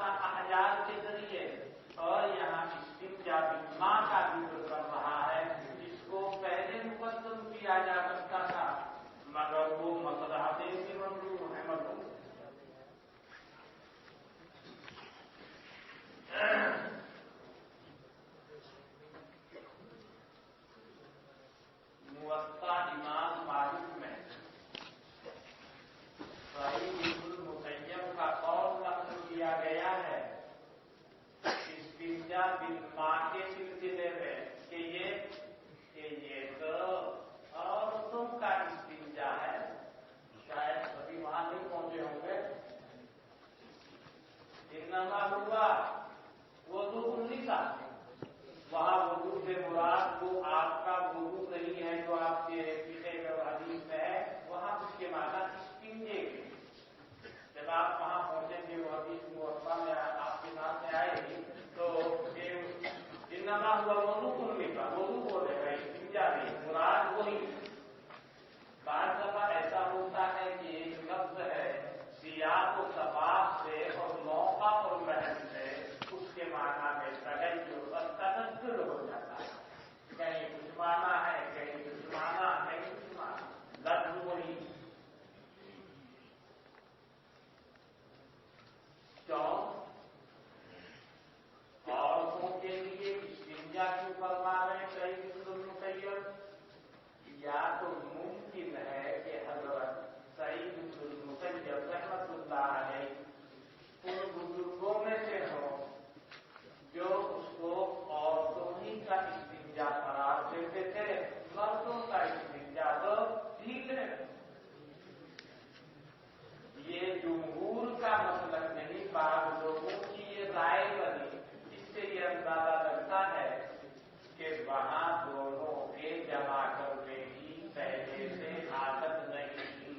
अहजार के जरिए और यहाँ इस्तिंजा बिल्मां का जिक्र कर रहा है, जिसको पहले मुकद्दम किया जा सकता था, मगर वो मसलहते की मंजूर है। मतलब मुवत्ता इमाम मालिक में सहीहुल मुसय्यब का कौल नक़ल किया गया है इस्तिंजा बिल्मां के सिलसिले में कि ये तो औरतों का इस्तिंजा है। शायद सभी वहां नहीं पहुंचे होंगे। इन्नमा हुआ वुज़ू निसा, वहां वुज़ू से मुराद वो आपका वुज़ू नहीं है जो आपके फिक़े और हदीस में है, वहां उसके माना इस्तिंजे के। जब आप वहां पहुंचेंगे वो हदीस मुवत्ता में आपके सामने आएगी तो इन्नमा हुआ वुज़ू निसा, वुज़ू बोलेगा, इस्तिंजा नहीं, मुराद वही। बात दफा ऐसा होता है कि एक लफ्ज है सियाक और सबाब से और मौका और महल से उसके माना में तनज़्ज़ुल हो जाता है। कहीं कुछ माना है, कहीं कुछ माना, कहीं कुछ माना, लफ्ज वही। क्यों? औरतों के लिए इस्तिंजा क्यों फरमा रहे हैं सहीहुल मुसय्यब? या तो मुमकिन है कि हज़रत सहीहुल मुसय्यब रहमतुल्लाह अलैह उन बुजुर्गों में से हो जो उसको औरतों ही का इस्तिंजा करार देते थे, मर्दों का इस्तिंजा तो ठीक है। ये जुमहूर का मतलब नहीं, बाद लोगों की ये राय बनी। इससे ये अंदाजा लगता है कि वहां दोनों के जमा करने की पहले से आदत नहीं थी।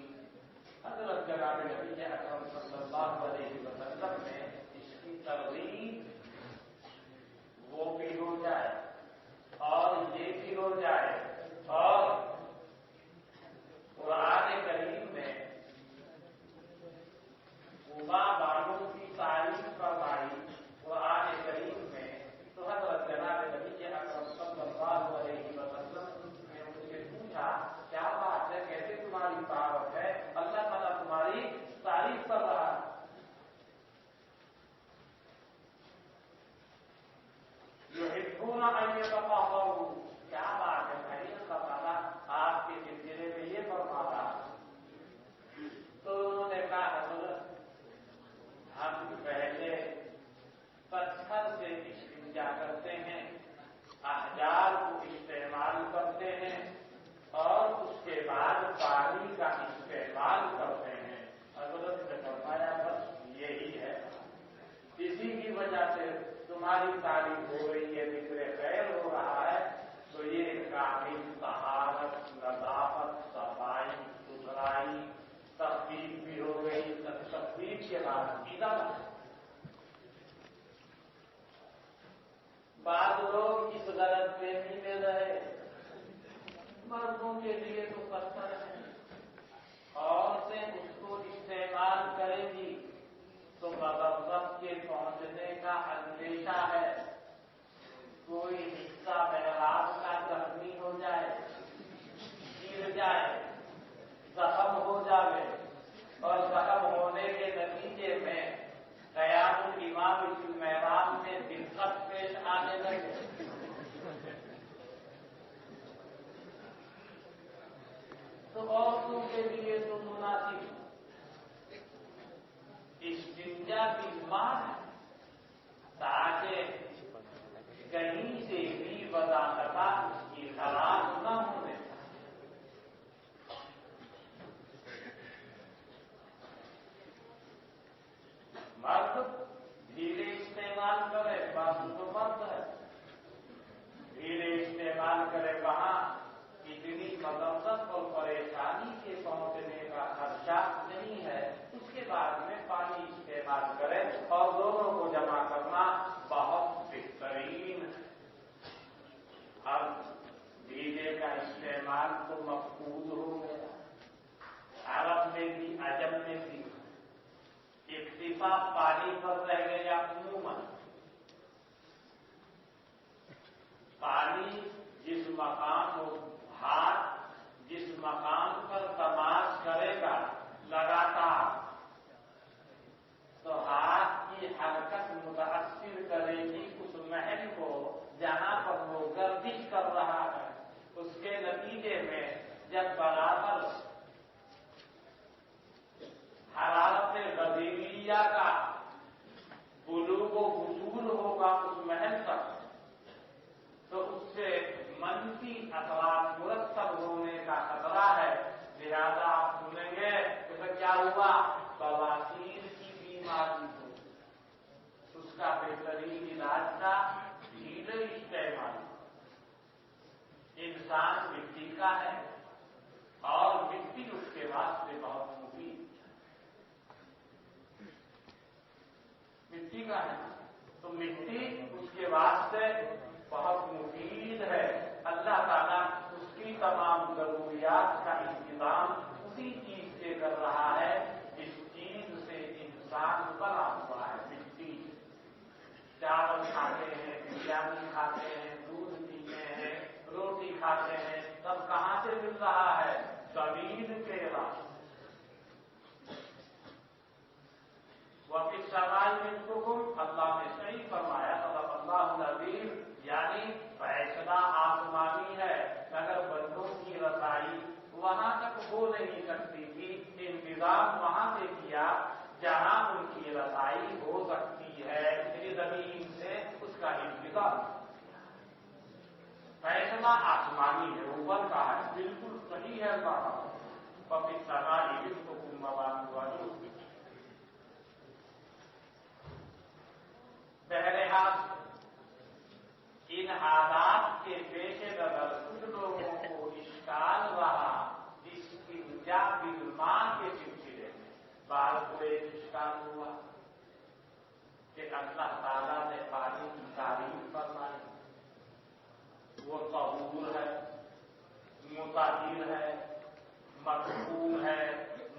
हज़रत जनाब नबी अकरम सल्लल्लाहु अलैहि वसल्लम ने इसकी तरगीब वो भी हो जाए और ये भी हो जाए। और कुरान करीम में उबा वालों की तारीफ फरमाई कुरान करीम में, तो हज़रत जनाब नबी अकरम सल्लल्लाहु अलैहि वसल्लम ने उनसे पूछा, क्या बात है, कैसे तुम्हारी तारीफ है? अल्लाह ताला तुम्हारी तारीफ कर रहा है। युहिब्बूना अन यतफ़क्करू, क्या बात है भाई, अल्लाह ताला आपके सिलसिले में ये फरमा रहा है। तो उन्होंने कहा, हज़रत हम पहले पत्थर से इस्तिंजा करते हैं, अहजार को इस्तेमाल करते हैं और उसके बाद पानी का इस्तेमाल करते हैं। हज़रत ने फरमाया बस यही है, इसी की वजह से तुम्हारी तारीफ हो रही है, जिक्र खैर हो रहा है। तो ये कामिल तहारत, नज़ाफत, सफाई, सुथराई, तस्दीक भी हो गई। तस्दीक के बाद इज़्ज़त। बाद लोग इस गलतफहमी में रहे, मर्दों के लिए तो पत्थर है, औरतें उसको इस्तेमाल करेंगी तो मज़म्मत के पहुंचने का अंदेशा है। कोई हिस्सा महराब का जख्मी हो जाए, गिर जाए, जख्म हो जाए और जख्म होने के नतीजे में क़यामुल इमाम फिल महराब में दिक्कत पेश आने लगे, तो औरतों के लिए तो मुनासिब इस्तिंजा बिल्मां है, ताकि कहीं से भी वज़ाक़ता उसकी खराब न होने। मर्द धीरे इस्तेमाल करे, बात तो मर्द है, धीरे इस्तेमाल करे, वहां इतनी मज़म्मत और परेशानी के पहुंचने का खर्चा नहीं है। उसके बाद में पानी इस्तेमाल करें और दोनों को जमा करना बहुत बेहतरीन बात पानी पर रह गया अमूमन। पानी जिस मकान को हाथ जिस मकान पर तमाश करेगा लगातार, तो हाथ की हरकत मुतासिर करेगी उस महल को जहां पर वो गर्दिश कर रहा है। उसके नतीजे में जब बराबर हरारत गदीलिया का बुलूग व हुजूल होगा उस महल तक, तो उससे मनफी असरात मुरतब होने का खतरा है। लिहाजा आप सुनेंगे तो क्या हुआ, बवासीर की बीमारी हो, उसका बेहतरीन इलाज था ढीले इस्तेमाल। इंसान मिट्टी का है और मिट्टी उसके वास्ते बहुत मुफीद, मिट्टी का है तो मिट्टी उसके वास्ते बहुत मुफीद है। अल्लाह ताला उसकी तमाम जरूरियात का इंतजाम उसी चीज से कर रहा है जिस चीज से इंसान बना हुआ है, मिट्टी। चावल खाते हैं, बिरयानी खाते हैं, दूध पीते हैं, रोटी खाते हैं, सब कहां से मिल रहा है, जमीन के रास्ते। वह किस सवाल में अल्लाह ने सही फरमाया, तब अल्लाह नज़ीर, यानी फैसला आसमानी है, मगर बंदों की रसाई वहां तक हो नहीं सकती थी। इंतजाम वहां से किया जहां उनकी रसाई हो सकती है, इसलिए जमीन से उसका इंतजाम। फैसला आसमानी है, ऊपर का है, बिल्कुल सही है बात। पब्लिक सवाल को कुंभवान हुआ जो बहरहाल इन हालात के पेश नजर कुछ लोगों को इश्काल रहा जिसकी बिलमान के सिलसिले में बाल को एक इश्काल हुआ कि अल्लाह ताला ने पानी की तारीफ फरमाई, वो तहूर है, मुताहिर है, मखबूल है।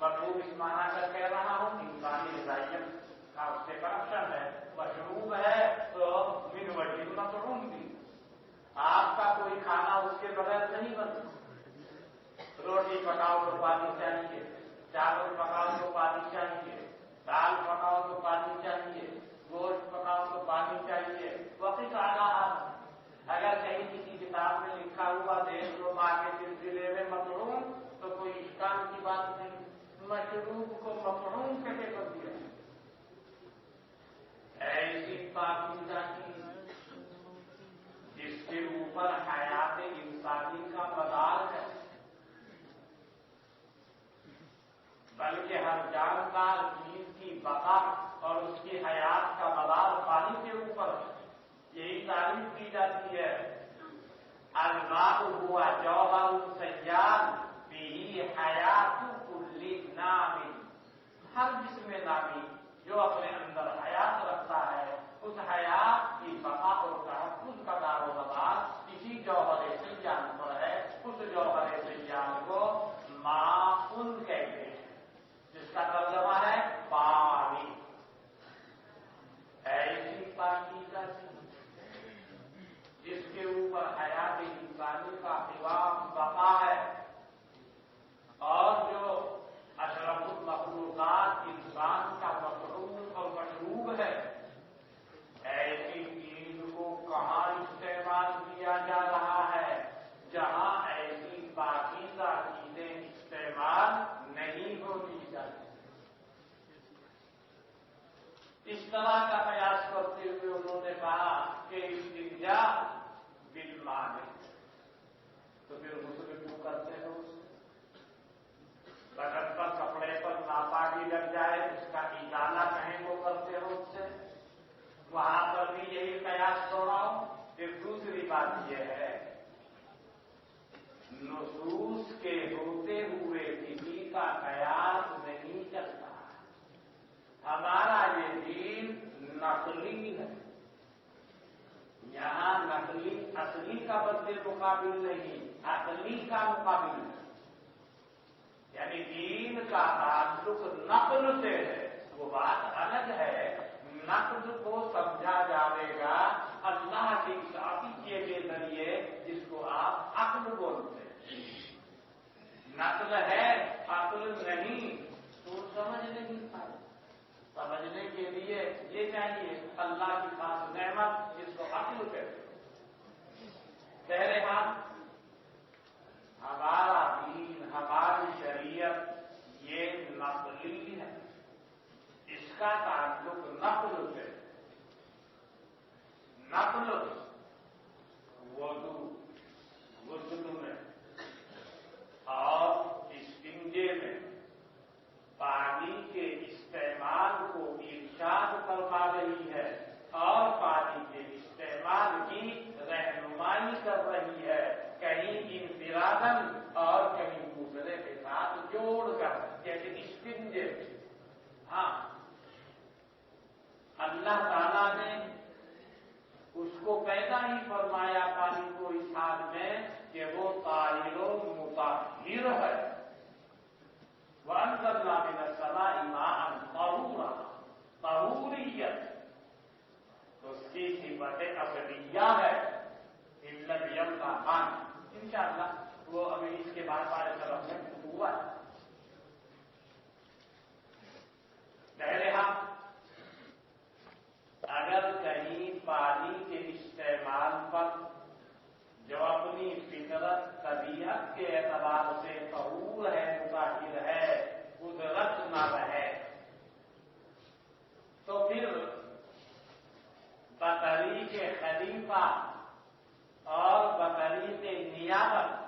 मखबूल इस माना कर कह रहा हूं इंसानी हिदायत का उससे करप्शन है। मशरूब है तो मिन वजीब मशरूम भी, आपका कोई खाना उसके बगैर नहीं बनता। रोटी पकाओ तो पानी चाहिए, चावल पकाओ तो पानी चाहिए, दाल पकाओ तो पानी चाहिए, गोश्त पकाओ तो पानी चाहिए। वक्त आना अगर कहीं किसी किताब में लिखा हुआ देख लो माँ के सिलसिले में मशरूम, तो कोई इश्काल की बात नहीं। मशरूब को मशरूम कैसे कर दिया? ऐसी पाकीज़ा चीज जिसके ऊपर हयात इंसानी का मदार है, बल्कि हर जानदार चीज की बका और उसकी हयात का मदार पानी के ऊपर है। यही तारीफ की जाती है, अल्लाह हुआ जौहर सय्याद बिही हयात कुल्ली नामी। हर जिस्म नामी जो अपने अंदर हयात रखता है, उस हयात की बका और तहफ़्फ़ुज़ का दारोमदार इसी जौहर सय्याद पर है। उस जौहर सय्याद को माउन कहते हैं, जिसका तर्जुमा है पानी। ऐसी पाकीज़ा जिसके ऊपर हयात इंसानी का क़िवाम बका है, और जो अशरफुल मखलूक़ात इंसान का मखलूक और मशरूब है, ऐसी चीज को कहाँ इस्तेमाल किया जा रहा है जहां ऐसी पाकीज़ा चीजें इस्तेमाल नहीं होनी चाहिए। इस तरह का प्रयास करते हुए उन्होंने कहा कि इस्तिंजा बिलमाल, तो फिर गुस्ल क्यों करते हो? बदन पर कपड़े पर नापाकी लग जाए, उसका इजाला कहीं वो करते हो उससे, वहां पर भी यही प्रयास दोहराओ। फिर दूसरी बात यह है, नुसूस के होते हुए किसी का कयास नहीं चलता। हमारा ये दीन नकली है, यहां नकली असली का बदले मुकाबिल नहीं, असली का मुकाबिल है। यानी दीन का ताल्लुक नक्ल से है, وہ بات الگ ہے. نقد کو سمجھا جائے گا اللہ کے اس عقیدے کے ذریعے جس کو آپ عقل بولتے ہیں. نقل ہے عقل نہیں تو سمجھ نہیں پائے. سمجھنے کے لیے یہ چاہیے اللہ کی خاص نعمت جس کو عقل کہتے ہیں. بہرحال ہمارا دین ہماری شریعت یہ نقلی ہے. اس کا تعلق نقل سے. نقل وضو غسل میں اور استنجے میں پانی کے استعمال کو ارشاد فرما رہی ہے اور پانی کے استعمال کی رہنمائی کر رہی ہے. کہیں انفرادن اور کہیں دوسرے کے ساتھ جوڑ کر. جیسے استنجے. ہاں اللہ تعالیٰ نے اس کو پیدا ہی فرمایا پانی کو اس حال میں کہ وہ طاہر و مطہر ہے. وَأَنزَلْنَا مِنَ السَّمَاءِ مَاءً طَهُورًا. طہوریت تو اس کی صفت ابدیہ ہے. علم کا پانی انشاءاللہ وہ ابھی اس کے بعد بارے طرف میں ہوا ہے. بہرحال اگر کہیں پانی کے استعمال پر جو اپنی فطرت طبیعت کے اعتبار سے طہور ہے مطہر ہے قدرت نہ رہے تو پھر بطریق خلیفہ اور بطریق نیابت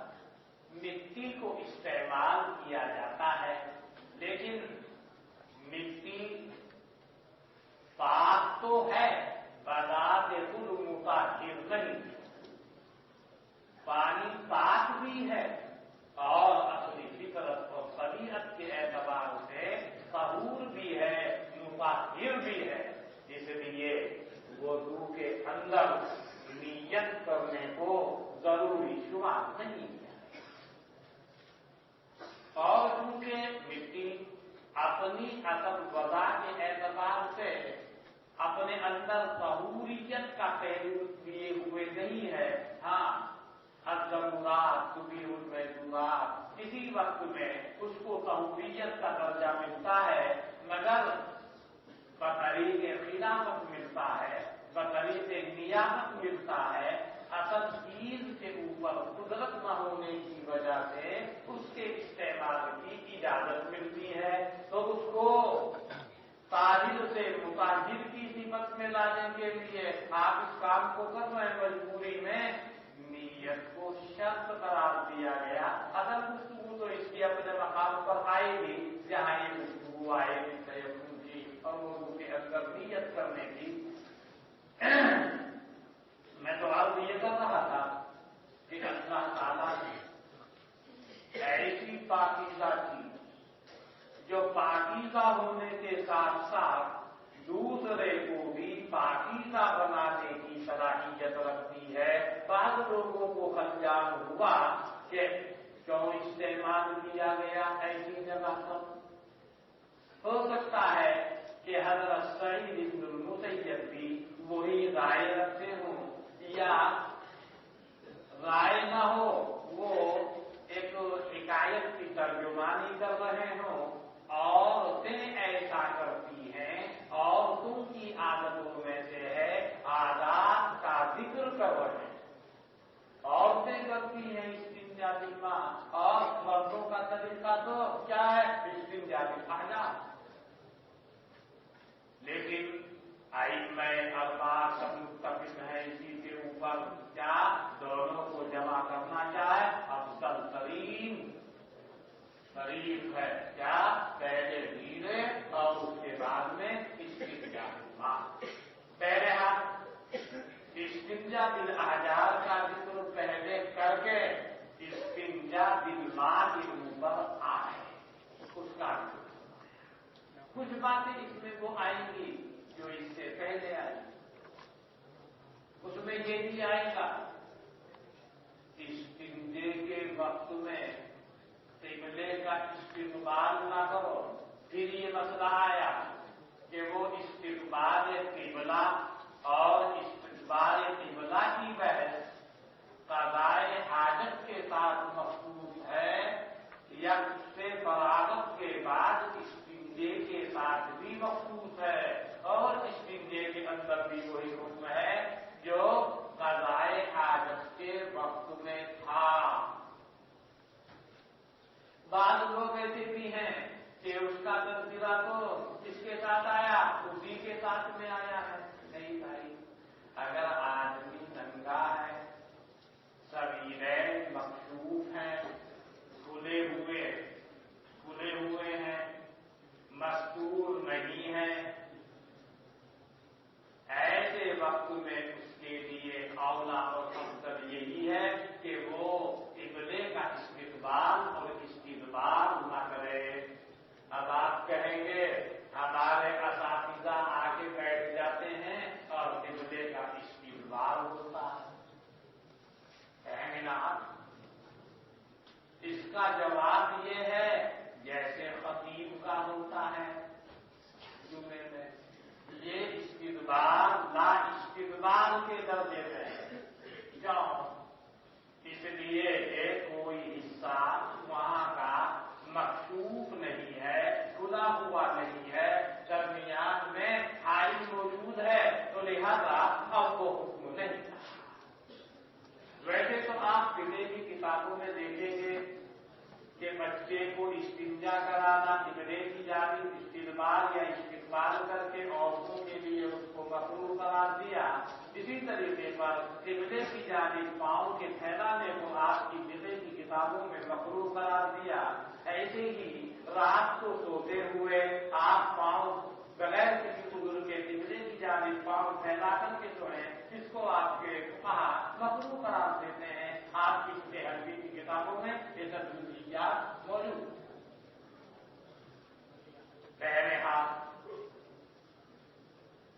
مٹی کو استعمال کیا جاتا ہے. لیکن مٹی پاک تو ہے بذات خود مطہر نہیں. پانی پاک بھی ہے اور اپنی فطرت اور طبیعت کے اعتبار سے طہور بھی ہے مطہر بھی ہے. اس لیے وضو کے اندر نیت کرنے کو ضروری شمار نہیں ہے. اور چونکہ مٹی اپنی اصل وضع کے اعتبار سے اپنے اندر طہوریت کا پہلو لیے ہوئے نہیں ہے. ہاں الضرورات تبیح المحظورات کسی وقت میں اس کو طہوریت کا درجہ ملتا ہے مگر بطریق خلافت ملتا ہے بطریق نیابت ملتا ہے. اصل چیز کے اوپر قدرت نہ ہونے کی وجہ سے اس کے استعمال کی اجازت ملتی ہے تو اس کو طاہر سے مطہر کی صفت میں لانے کے لیے آپ اس کام کو کر رہے ہیں مجبوری میں نیت کو شرط قرار دیا گیا. اصل گفتگو تو اس کی اپنے مقام پر آئے گی جہاں یہ گفتگو آئے گی تیمم کی اور وضو کے اندر نیت کرنے کی. میں تو عرض یہ کر رہا تھا کہ اللہ تعالیٰ نے ایسی پاکیزہ چیز جو پاکیزہ ہونے کے ساتھ ساتھ دوسرے کو بھی پاکیزہ بنانے کی صلاحیت رکھتی ہے. بعض لوگوں کو خدشان ہوا کہ کیوں استعمال کیا گیا ایسی جگہ پر. ہو سکتا ہے کہ حضرت سعید بن المسیب بھی وہی رائے رکھتے ہوں یا رائے نہ ہو وہ ایک حکایت کی ترجمانی کر رہے ہوں. عورتیں ایسا کرتی ہیں عورتوں کی عادتوں میں سے ہے عادات کا ذکر کر رہے ہیں. عورتیں کرتی ہیں استنجا بالماء اور مردوں کا طریقہ تو کیا ہے استنجا بالحجر. لیکن ائمہ اربعہ سب متفق ہیں اسی کے اوپر کیا دونوں کو جمع کرنا چاہے افضل ترین شریف ہے. کیا پہلے نیرے اور اس کے بعد میں استنجا بالماء. بہرحال استنجا بالاحجار کا ذکر پہلے کر کے استنجا بالماء کے اوپر آئے اس کا کچھ باتیں اس میں وہ آئیں گی جو اس سے پہلے آئی. اس میں یہ بھی آئے گا استنجے کے وقت میں قبلے کا استقبال نہ کرو. پھر یہ مسئلہ آیا کہ وہ استقبال قبلہ اور استقبال قبلہ کی بحث قضائے حاجت کے ساتھ مخصوص ہے یا اس سے فراغت کے بعد استنجے کے ساتھ بھی مخصوص ہے، اور استنجے کے اندر بھی وہی حکم ہے جو قضائے حاجت کے وقت میں تھا۔ بعض لوگ ایسے بھی ہیں کہ اس کا تذکرہ تو اس کے ساتھ آیا، اسی کے ساتھ میں آیا ہے۔ نہیں بھائی، اگر آدمی ننگا ہے، سریرین مکشوف ہیں، کھلے ہوئے ہیں، مستور نہیں ہیں، ایسے وقت میں اس کے لیے اولا اور افضل یہی ہے کہ وہ قبلے کا استقبال اور استدبار نہ کرے۔ اب آپ کہیں گے ہمارے اساتذہ آ کے بیٹھ جاتے ہیں اور قبلے کا استقبال ہوتا ہے، کہیں گے نا آپ؟ اس کا جواب یہ ہے جیسے خطیب کا ہوتا ہے جمعے میں، یہ استدبار لا استدبار کے درجے میں ہے۔ کیوں؟ اس لیے کہ کوئی حصہ وہاں کا مکشوف نہیں ہے، کھلا ہوا نہیں ہے، درمیان میں حائل موجود ہے، تو لہذا اب وہ حکم نہیں تھا۔ ویسے تو آپ قبلے کی کتابوں میں دیکھیں گے کہ بچے کو استنجا کرانا قبلے کی جانب استقبال یا استقبال کر کے عورتوں کے لیے اس کو مکروہ قرار دیا، اسی طریقے پر قبلے کی جانب پاؤں کے پھیلانے کو آپ کی قبلے کی کتابوں میں مکروہ قرار دیا۔ ایسے ہی رات کو سوتے ہوئے آپ پاؤں بغیر کسی عذر کے قبلے کی جانب پاؤں پھیلا کر کے سوئیں، اس کو آپ کے فقہا مکروہ قرار دیتے ہیں۔ آپ کی فقہ حنفی کی کتابوں میں یہ سب جزئیات موجود۔ بہرحال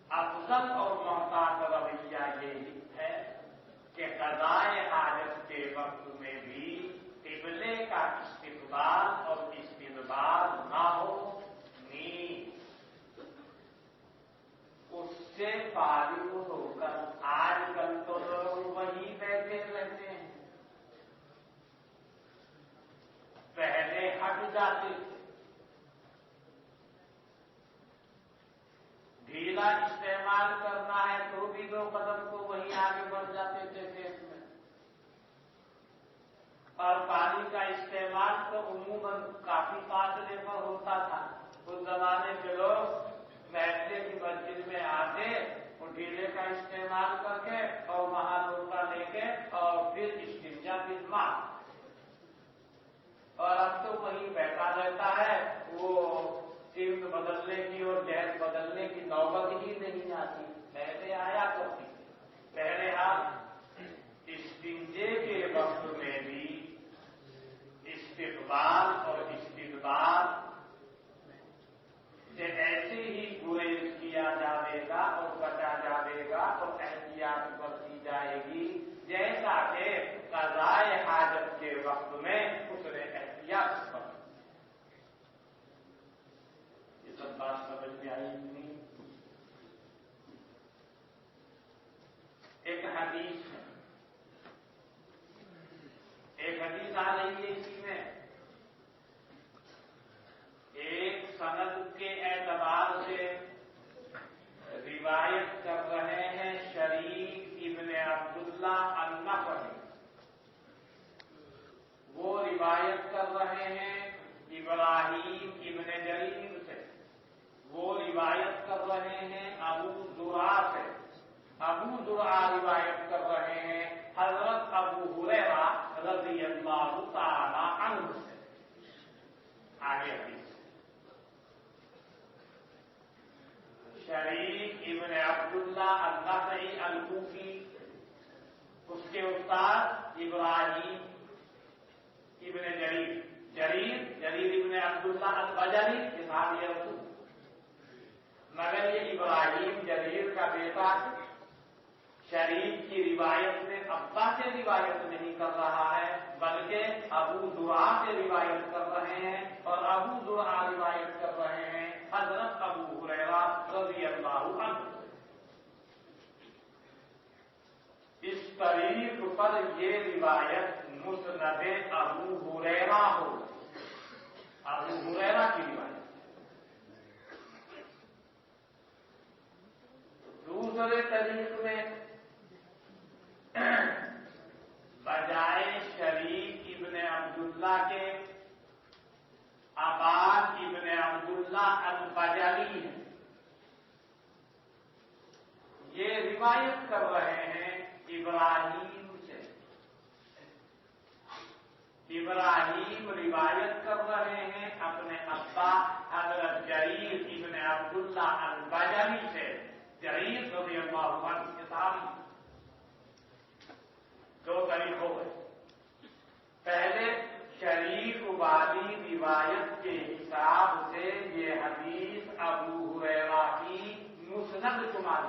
افضل اور محتاط رویہ یہی ہے کہ قضائے حاجت کے وقت میں بھی قبلے کا استقبال اور استدبار نہ ہو، اس سے فارغ ہو کر آج کل تو لوگ وہی بیٹھے رہتے ہیں، پہلے ہٹ جاتے تھے، ڈھیلا استعمال کرنا ہے تو بھی 2 قدم کو وہی آگے بڑھ جاتے تھے کھیت میں، اور پانی کا استعمال تو عموماً کافی فاصلے پر ہوتا تھا۔ اس زمانے کے لوگ محلے کی مسجد میں آتے، وہ ڈھیلے کا استعمال کر کے اور وہاں لوٹا لے کے اور پھر استنجا مار، اور اب تو وہیں بیٹھا رہتا ہے، وہ سمت بدلنے کی اور جہت بدلنے کی نوبت ہی نہیں آتی، پہلے آیا کرتی۔ بہرحال استنجے کے وقت میں بھی استقبال اور استدبار سے ایسے ہی گریز کیا جائے گا اور بچا جائے گا اور احتیاط برتی جائے گی جیسا کہ قضائے حاجت کے وقت میں اس نے احتیاط برتی۔ یہ سب بات سمجھ میں آئی نہیں؟ ایک حدیث ہے، ایک حدیث آ رہی ہے اسی میں، ایک سند کے اعتبار سے روایت کر رہے ہیں شریک ابن عبداللہ النخعی، وہ روایت کر رہے ہیں ابراہیم ابن جریر سے، وہ روایت کر رہے ہیں ابو زرعہ سے، ابو زرعہ روایت کر رہے ہیں حضرت ابو ہریرہ رضی اللہ تعالی عنہ سے۔ آگے حدیث شریک ابن عبداللہ النخعی الکوفی، اس کے استاد ابراہیم ابن جریر ابن عبداللہ البجلی، صحابی رسول، مگر یہ ابراہیم جریر کا بیٹا شریک کی روایت میں ابا سے روایت نہیں کر رہا ہے بلکہ ابو زرعہ سے روایت کر رہے ہیں، اور ابو زرعہ روایت کر رہے ہیں حضرت ابو ہریرہ رضی اللہ عنہ. اس طریق پر یہ روایت مسند ابو ہریرہ ہو، ابو ہریرہ کی روایت. دوسرے طریق میں بجائے شریک ابن عبداللہ کے عباد ابن عبداللہ البجلی ہے. یہ روایت کر رہے ہیں ابراہیم سے. ابراہیم روایت کر رہے ہیں اپنے ابا حضرت جریر ابن عبداللہ البجلی سے. جریر رضی اللہ عنہ کے صحابی. دو طریق ہو گئے. پہلے شریک والی روایت کے حساب سے یہ حدیث ابو ہریرہ کی مسند شمار.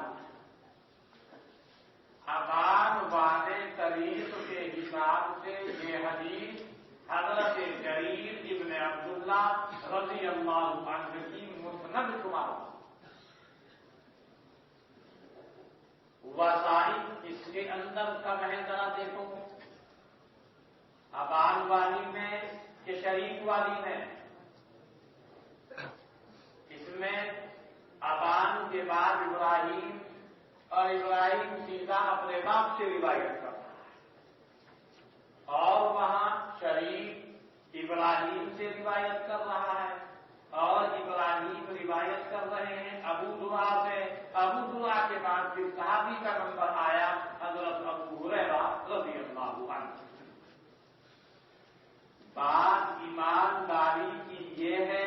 ابان والے طریق کے حساب سے یہ حدیث حضرت جریر ابن عبداللہ رضی اللہ عنہ کی مسند شمار. وسائل اس کے اندر کا ذرا دیکھو. ابان والی میں کہ شریک والی میں؟ اس میں ابان کے بعد ابراہیم، اور ابراہیم سیدھا اپنے باپ سے روایت کرتا ہے، اور وہاں شریک ابراہیم سے روایت کر رہا ہے، اور ابراہیم روایت کر رہے ہیں ابو دعا سے. ابو دعا کے بعد پھر صحابی کا نمبر آیا حضرت ابو ہریرہ رضی اللہ عنہ. بات ایمانداری کی یہ ہے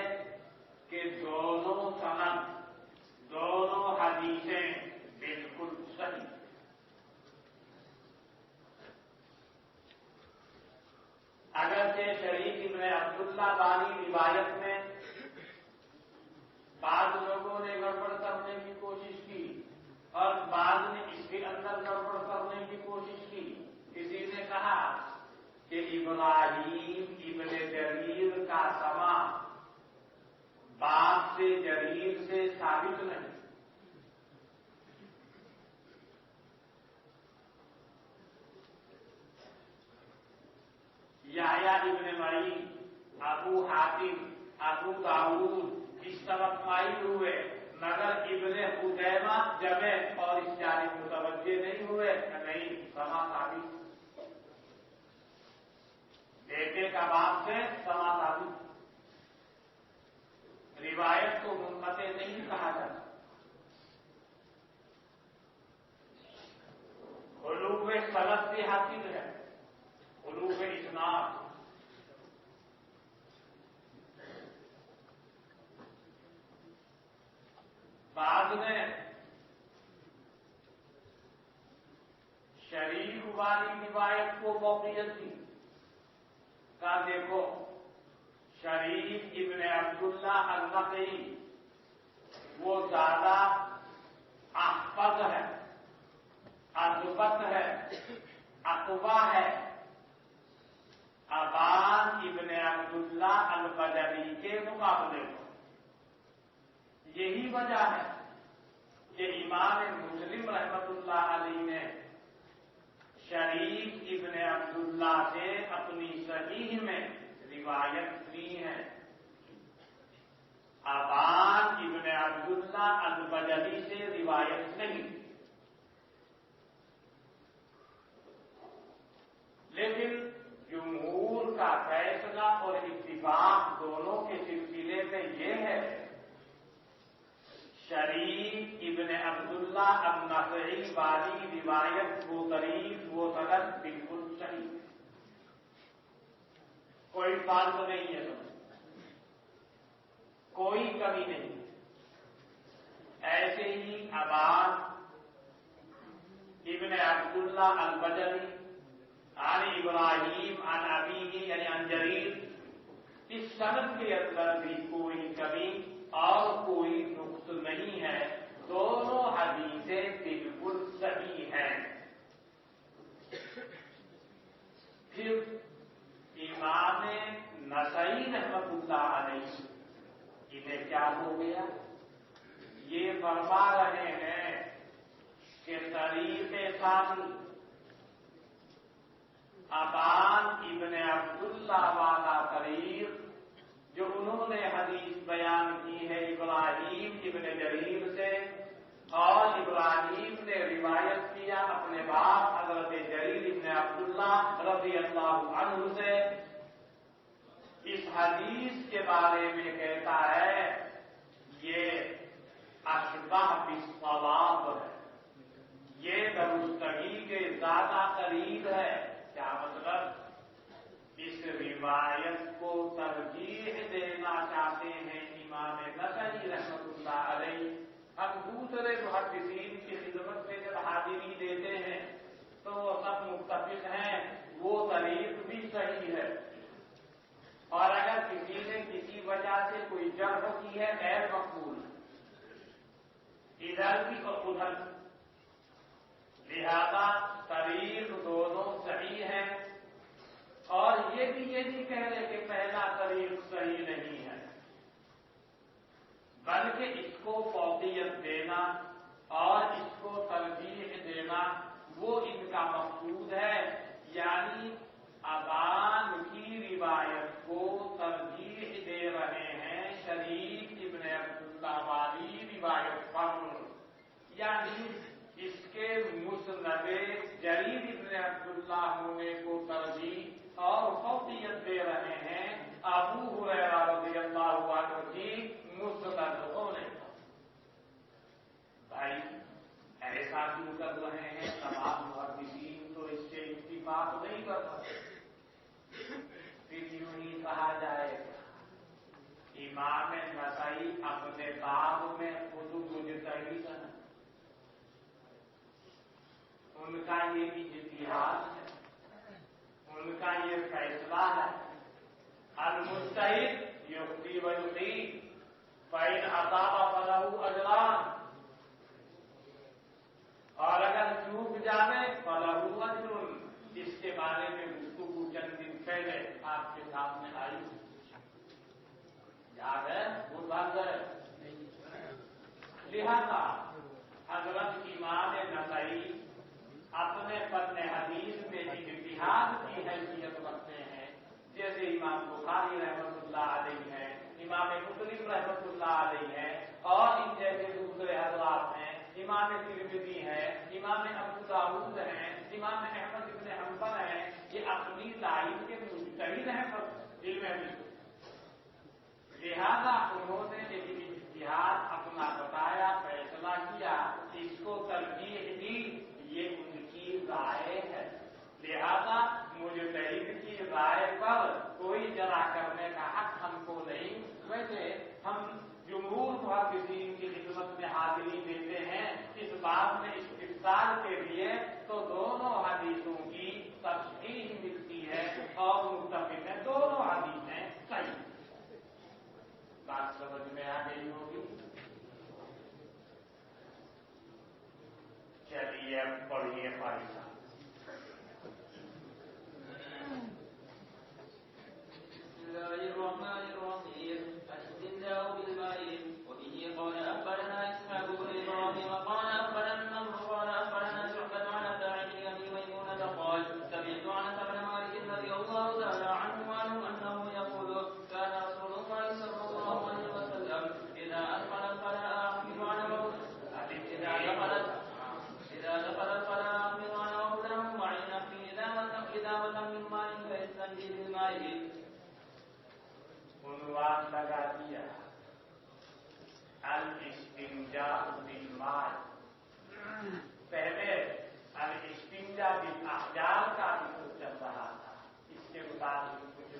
کہ دونوں سند، دونوں حدیثیں بالکل صحیح. اگرچہ شریک ابن عبداللہ والی روایت میں بعض لوگوں نے گڑبڑ کرنے کی کوشش کی اور بعض نے اس کے اندر گڑبڑ کرنے کی کوشش کی. کسی نے کہا کہ ابراہیم ابن جریر کا سما باپ سے جریر سے ثابت نہیں. یحییٰ ابن معین، ابو حاتم، ابو داؤد اس طرف مائل ہوئے، مگر ابن خزیمہ جمع اور اس جانب متوجہ نہیں ہوئے. نہیں، سما ثابت. بیٹے کا باپ سے سما ثابت. روایت کو منقطع نہیں کہا جاتا. علو سند بھی حاصل ہے، علو اسناد. بعد میں شریک والی روایت کو موقعیت دی. کا دیکھو شریک ابن عبداللہ النقعی وہ زیادہ احفظ ہے، اضبط ہے، اقوا ہے ابان ابن عبداللہ البجلی کے مقابلے میں. یہی وجہ ہے کہ امام مسلم رحمت اللہ علیہ نے شریک ابن عبداللہ سے اپنی صحیح میں روایت کی ہے. ابان ابن عبداللہ البجلی سے روایت نہیں. لیکن جمہور کا فیصلہ اور اتفاق دونوں کے سلسلے میں یہ ہے شریک ابن عبداللہ النقعی والی روایت وہ طریق وہ سند بالکل صحیح ہے. کوئی فالت نہیں ہے، کوئی کمی نہیں. ایسے ہی ابان ابن عبداللہ البجلی عن ابراہیم عن ابیہ یعنی عن جریر، اس سند کے اندر بھی کوئی کمی اور کوئی نقص نہیں ہے. دونوں حدیثیں بالکل صحیح ہیں. پھر امام نسائی رحمۃ اللہ علیہ انہیں کیا ہو گیا؟ साथी अबान इब्न अब्दुल्ला वाला तरीक जो उन्होंने हदीस बयान की है इब्राहीम इब्न जरीर से, और इब्राहीम ने रिवायत किया अपने बाप हजरत जरीर इब्न अब्दुल्ला रज़ी अल्लाहु अन्हु से। इस हदीस के बारे में कहता है ये अशबह बिस्सवाब है, ये दुरुस्तगी के ज्यादा करीब है। क्या मतलब? इस रिवायत को तरजीह देना चाहते हैं इमाम नसई रहमतुल्लाह अलैह। हम दूसरे मुहद्दिसीन की खिदमत में जब हाजिरी देते हैं तो वो सब मुत्तफिक हैं, वो तरीक भी सही है। और अगर किसी ने किसी वजह से कोई जर्ह की है गैर मकबूल, इधर भी और उधर, लिहाजा तरीक दोनों सही है। और ये भी कह रहे कि पहला तरीक सही नहीं है, बल्कि इसको फौकियत देना और इसको तरजीह देना वो इनका मकसूद है। यानी अबान की रिवायत को तरजीह दे रहे हैं शरीफ इब्न अब्दुल्ला वाली रिवायत पर, यानी इसके मुस्नदे जरीर इब्न अब्दुल्ला होने को तरजीह और फौकियत दे रहे हैं अबू हुरैरा रज़ियल्लाहु अन्हु की मुस्नद होने को। भाई ऐसा क्यों कर रहे हैं? तमाम मुहद्दिसीन तो इससे इत्तिफाक नहीं कर सकते। फिर यूं ही कहा जाएगा इमाम नसई अपने बाब में खुद मुजतहिद है, उनका ये इज्तिहाद है, उनका ये फैसला है। अल-मुज्तहिद युफ्ती व युकीम फ़इन असाबा फलहु अजरान, और अगर चूक जावे फलहु अजरुन। इसके बारे में गुफ्तगू चंद दिन पहले आपके सामने आई, याद है? वो बात है। लिहाजा हजरत इमाम नसई अपने फन्ने हदीस में इज्तिहाद की हैसियत रखते हैं, जैसे इमाम बुखारी रहमतुल्लाह अलैह है, इमाम मुस्लिम रहमतुल्लाह अलैह है, और इन जैसे दूसरे हज़रात हैं, इमाम तिरमिज़ी है, इमाम अबू दाऊद है, इमाम अहमद इब्न हंबल है। ये अपनी लाइन के मुज्तहिद हैं पर इल्म हदीस। लिहाजा उन्होंने इज्तिहाद अपना बताया, फैसला किया, इसको तरजीह दी, ये उनकी राय है। लिहाजा मुजतहिद की राय पर कोई जरा करने का हक हमको नहीं। वैसे हम जुमहूर मुहद्दिसीन की खिदमत में हाजिरी देते हैं इस बात में इस्तिफ्सार के लिए, तो दोनों हदीसों की तस्हीह मिलती है और मुत्तफिक है, दोनों हदीसें सही। बात समझ में आ गई होगी। चलिए अब पढ़िए फारिसा। उन्वान लगा दिया अल-इस्तिंजा बिल माय। पहले अल-इस्तिंजा बिल अहजार का जिक्र चल रहा था, इसके मुताबिक कुछ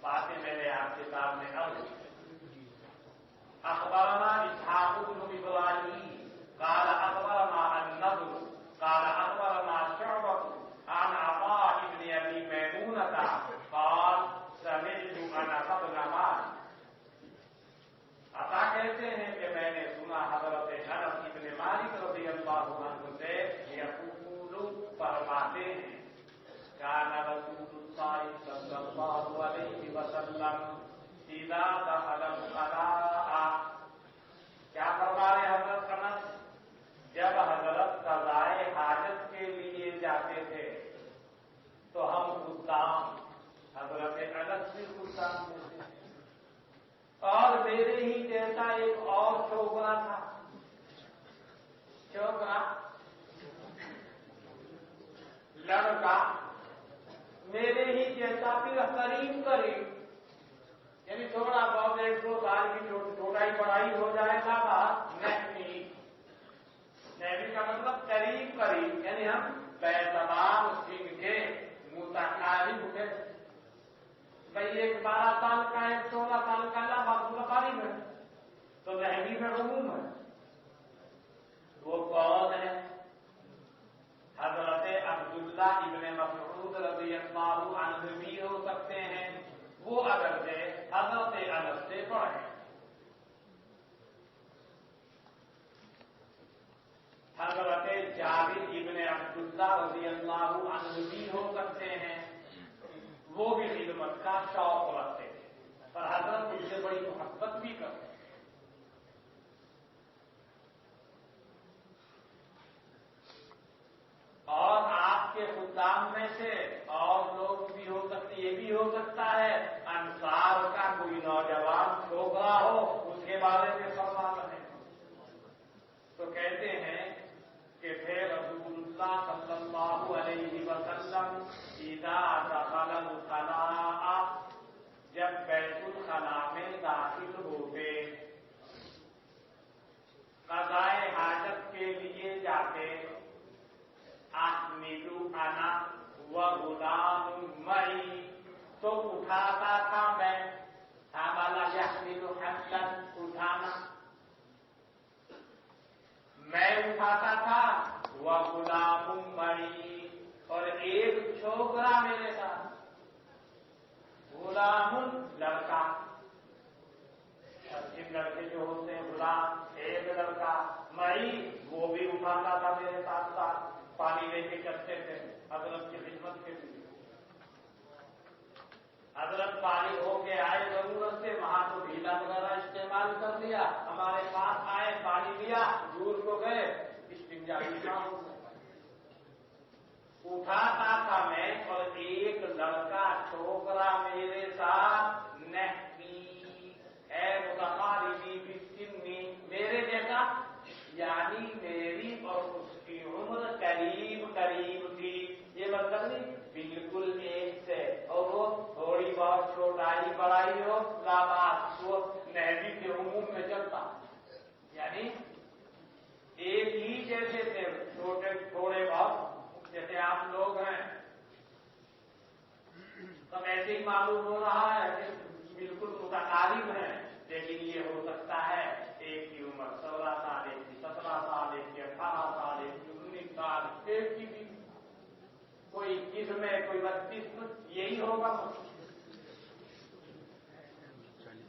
बातें मैंने आपके सामने अखबरना इसहाक़ इब्न इब्राहीम क़ाल अखबरना अन-नज़्र क़ाल अखबरना शुअबा अन अता इब्न अबी मैमूनह क़ाल समिअतु अनस इब्न मालिक। अता कहते हैं कि मैंने सुना हज़रत अनस इब्न मालिक रज़ियल्लाहु अन्हु से यक़ूलु फरमाते हैं कान रसूलुल्लाह सल्लल्लाहु अलैहि वसल्लम इज़ा दखल अल-ख़लाअ। क्या फरमा रहे हज़रत अनस? जब हज़रत क़ज़ाए हाजत लड़का मेरे ही जैसा फिर करीब करीब, यानी थोड़ा बहुत 1-2 साल की छोटाई बड़ाई हो जाएगा नहीं का मतलब करीब करीब, यानी हम पैतमाम सिंह के मुताकारिब थे। भाई एक 12 साल का, एक 14 साल का मुताकारिब है, तो महंगी में उमूम है। वो कौन है? हजरत अब्दुल्ला इब्ने मसऊद रज़ियल्लाहु अन्हु भी हो सकते हैं, वो अगर से हजरत अनस से पढ़े। हजरत जाबिर इब्ने अब्दुल्ला रज़ियल्लाहु अन्हु भी हो सकते हैं, वो भी खिदमत का शौक रखते थे, पर हजरत उनसे बड़ी मोहब्बत भी करते। और आपके खुदाम में से और लोग भी हो सकते, ये भी हो सकता है अंसार का कोई नौजवान छोकरा हो, उसके बारे में फरमान है। तो कहते हैं कि फिर रसूलुल्लाह सल्लल्लाहु अलैहि वसल्लम इज़ा दखलल खलाअ, जब बैतुल खला में दाखिल होते, क़ज़ाए हाजत के लिए जाते, अहमिलु अना व गुलाम मई, तो उठाता था मैं, हमाला यहमिलु हम्लन, उठाना, मैं उठाता था, व गुलाम मई, और एक छोकरा मेरे साथ, गुलामुन लड़का, जिन लड़के जो होते हैं गुलाम, एक लड़का, मई वो भी उठाता था मेरे साथ साथ, पानी लेके चलते थे हजरत की खिदमत के लिए। हजरत पानी होके आए जरूरत से, वहां तो ढीला वगैरह इस्तेमाल कर लिया, हमारे पास आए, पानी लिया, दूर को गए, इस्तिंजा हो गया। उठाता था मैं, और एक लड़का छोकरा मेरे साथ, नहवी है मुतकारिबी बिस्सिन्नी, मेरे जैसा, यानी मेरी और उसकी उम्र करीब करीब थी। ये मतलब नहीं बिल्कुल एक से, और वो थोड़ी बहुत छोटाई बड़ाई हो, लाबाद, वो नहवी के उमूम में चलता, यानी एक ही जैसे थे, छोटे थोड़े बहुत जैसे आप लोग हैं, तब ऐसे ही मालूम हो रहा है कि बिल्कुल मुतकारिब है, लेकिन ये हो सकता है एक की उम्र 16 साल, एक की 17 साल, एक की 18 साल, एक की 19 साल, एक की भी कोई 21 में, कोई 32 में, यही होगा।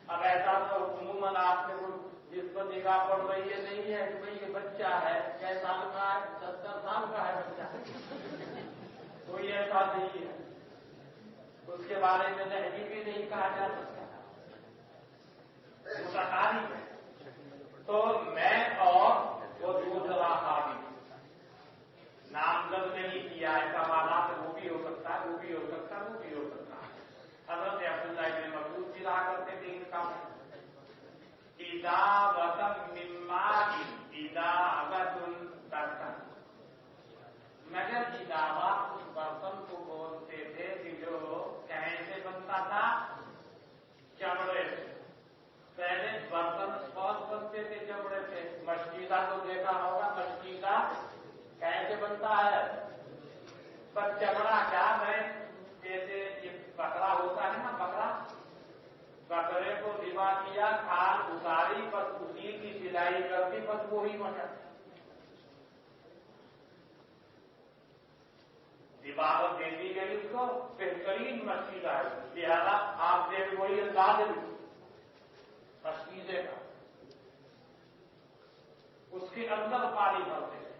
अब ऐसा तो उमूमन आपने जिस पर निगाह पड़ रही है नहीं है कि भाई ये बच्चा है, 6 साल का है, 70 साल का है बच्चा, कोई ऐसा नहीं है, उसके बारे में नहवी भी नहीं कहा जा सकता, मुतकारिब है। तो मैं और वो दूसरा हावी, नामजद नहीं किया, ऐसा माना तो वो भी हो सकता है, वो भी हो सकता है, वो भी हो सकता है। हजरत अब्दुल्लाह इब्न मसऊद भी रहा करते थे इनका, इदावतन मिम्मा इदावतुन बर्तन, मगर इदावा उस बर्तन को बोलते थे कि जो कहीं से बनता था, चमड़े से। पहले बर्तन बहुत बनते थे चमड़े से, मशकीदा तो देखा होगा, मशकीदा कैसे बनता है, पर चमड़ा क्या, मैं जैसे ये बकरा होता है ना, बकरे को रिबा किया, खाल उतारी, बस उसी की सिलाई करती, बस वही मचा, इबादत दे दी गई उसको, बेहतरीन मशकीदा है, लिहाजा आप देख वही अंदाज मशकीदे का, उसके अंदर पानी भरते थे,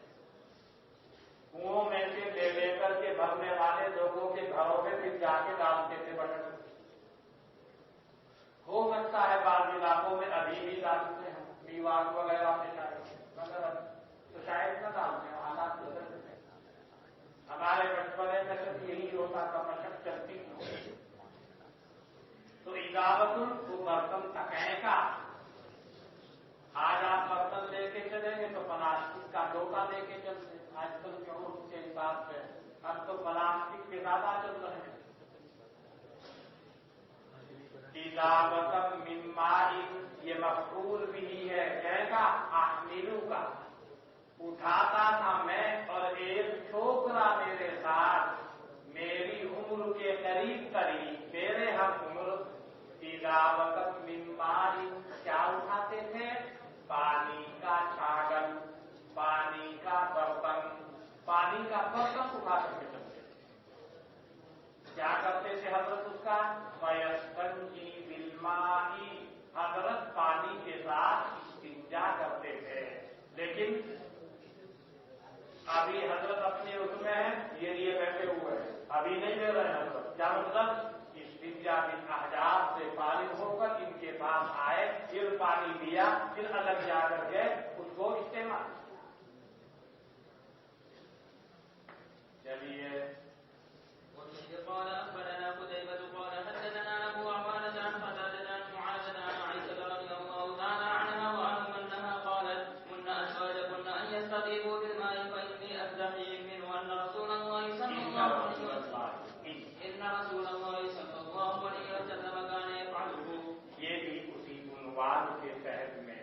कुओं में से ले लेकर के भरने वाले लोगों के घरों में फिर जाके डालते थे बटन। हो सकता है बाद इलाकों में अभी भी डालते हैं, दीवार वगैरह में शायद, मगर तो शायद न डालते हैं, हालात बदल गए। हमारे बचपने में सिर्फ यही होता था, मशक चलती थी। तो इजावतुन वो बर्तन तकने का, आज आप बर्तन लेके चलेंगे तो प्लास्टिक का लोटा लेके चलते, आजकल के रूप के हिसाब से अब तो प्लास्टिक के ज्यादा चल रहे हैं। इजाबतम मिन माइन, ये मफऊल भी है, कैसा? अहमिलू का, उठाता था मैं और एक छोकरा मेरे साथ, मेरी उम्र के करीब करीब, मेरे हम उम्र। इजाबतम मिन माइन, क्या उठाते थे? पानी का छागल, पानी का बर्तन, पानी का बर्तन उठा करके चलते थे। क्या करते थे हजरत उसका? वयस्तंजी बिलमाई, हजरत पानी के साथ इस्तिंजा करते थे। लेकिन अभी हजरत अपने उसमें है, ये लिए बैठे हुए हैं, अभी नहीं ले रहे हैं हजरत। क्या मतलब? इस्तिंजा बिल अहजाब से फारिग होकर इनके पास आए, फिर पानी दिया, फिर अलग जाकर के उसको इस्तेमाल। चलिए। قال أخبرنا قتيبة قال حدثنا أبو عوانة عن قتادة عن معاذ عن عائشة رضي الله تعالى عنها وعنهم أنها قالت: كن أزواجكن أن يستطيبوا بالماء فإني أستحي منه أن رسول الله صلى الله عليه وسلم كان يفعله. یہ بھی اسی عنوان کے تحت میں،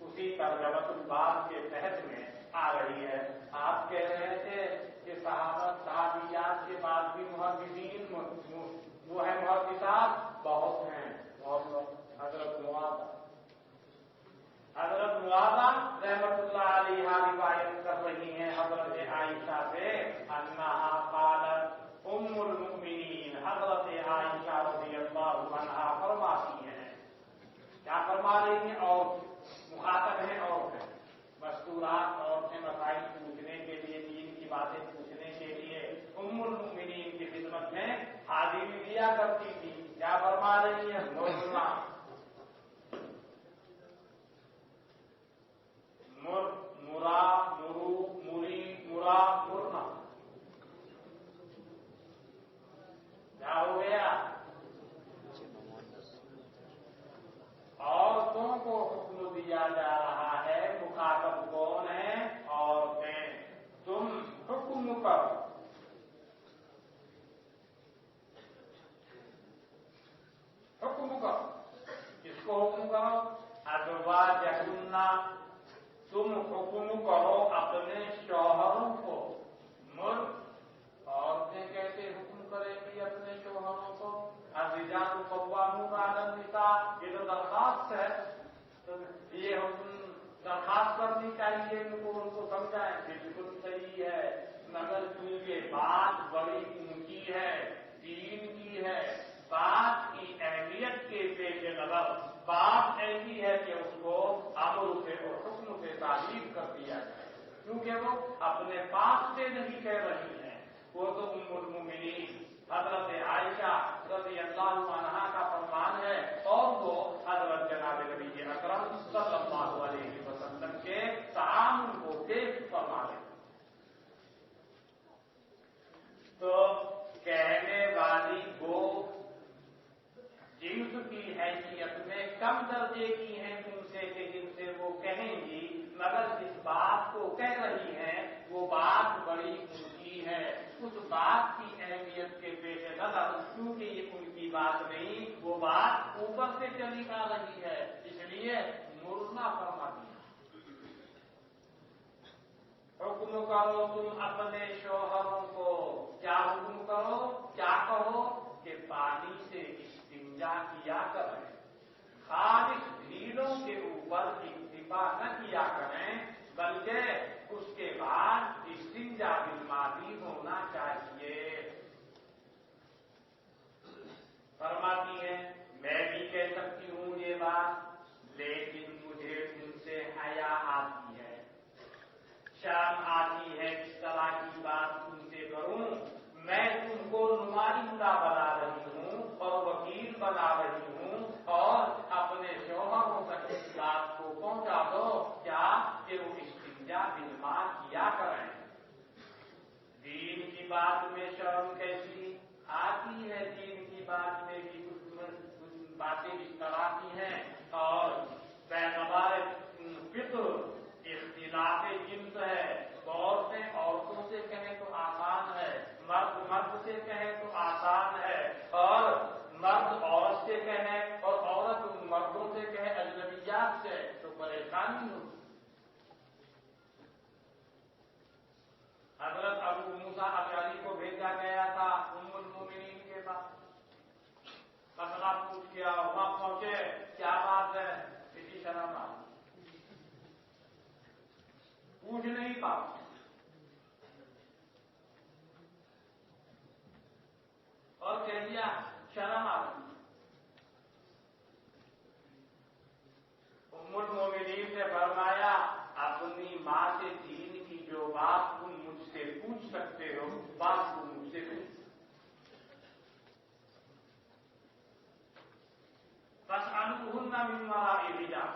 اسی ترجمۃ الباب کے تحت میں آ رہی ہے۔ آپ کہہ رہے تھے کہ صحابہ صحابیات کے بعد بھی محدثین وہ ہے، محدثات بہت ہیں، بہت لوگ۔ حضرت معاذہ رحمۃ اللہ علیہ روایت کر رہی ہیں حضرت عائشہ سے، انہا قالت، ام المؤمنین حضرت عائشہ رضی اللہ عنہا فرماتی ہیں، کیا فرما رہی ہیں؟ اور مخاطب ہیں عورتیں، مستورات عورتیں مسائل پوچھنے کے لیے، دین کی باتیں پوچھنے کے لیے ام المؤمنین کی خدمت میں حاضری دیا کرتی تھی۔ کیا فرما رہی ہیں؟ مرنا مرا مرو مری مرا مرنا، کیا ہو گیا؟ عورتوں کو حکم دیا جا رہا ہے، مخاطب کون ہے؟ عورتیں۔ تم حکم کرو، حکم کرو، کس کو حکم کرو؟ ازواجہن، تم حکم کرو اپنے شوہروں کو۔ مرد، عورتیں کیسے حکم کریں گی اپنے شوہروں کو؟ الرجال قوامون علی النساء، یہ تو درخواست ہے، یہ حکم درخواست کرنی چاہیے ان کو سمجھائیں۔ بالکل صحیح ہے، مگر چونکہ بات بڑی اونچی ہے، دین کی ہے، بات کی اہمیت کے پیش نظر بات ایسی ہے کہ اس کو امر سے اور حکم سے تعبیر کر دیا جائے، کیونکہ وہ اپنے پاس سے نہیں کہہ رہی ہیں، وہ تو ام المؤمنین حضرت عائشہ رضی اللہ عنہا کا فرمان ہے، اور وہ حضرت جناب نبی اکرم صلی اللہ علیہ وسلم کے تعامل کو دیکھ فرما ہے۔ تو کہنے والی وہ جنس کی حیثیت میں کم درجے کی ہیں ان سے کہ جن سے وہ کہیں گی، مگر جس بات کو کہہ رہی ہیں وہ بات بڑی اونچی ہے، اس بات کی اہمیت کے پیش نظر، کیونکہ یہ ان کی بات نہیں، وہ بات اوپر سے چلی آ رہی ہے، اس لیے مرنا فرما دیا۔ حکم کرو تم اپنے شوہروں کو، کیا حکم کرو؟ کیا کہو؟ کہ پانی سے استنجا کیا کریں، خالص بھیڑوں کے اوپر اکتفا نہ کیا کریں، بلکہ اس کے بعد استنجا بالماء ہونا چاہیے۔ فرماتی ہیں میں بھی کہہ سکتی ہوں یہ بات، لیکن مجھے ان سے حیا آتی ہے، شرم آتی ہے، اس طرح کی بات تم سے کروں۔ میں تم کو نمائندہ بنا رہی ہوں اور وکیل بنا رہی ہوں، اور اپنے شوہروں تک اس بات کو پہنچا دو، کیا کہ وہ استنجا بالماء کیا کریں۔ دین کی بات میں شرم کیسی آتی ہے؟ دین کی بات میں بھی کچھ باتیں اس طرح کی ہیں، اور پیغمبر فطر اختلاف جنس ہے، عورتیں عورتوں سے کہیں تو آسان ہے، مرد शर्म आ गई। उम्मुल मोमिनीन ने फरमाया, अपनी माँ से दीन की जो बात तुम मुझसे पूछ सकते हो, बात तुम मुझसे पूछ। बस अनुहुन्ना मिन वराए हिजाब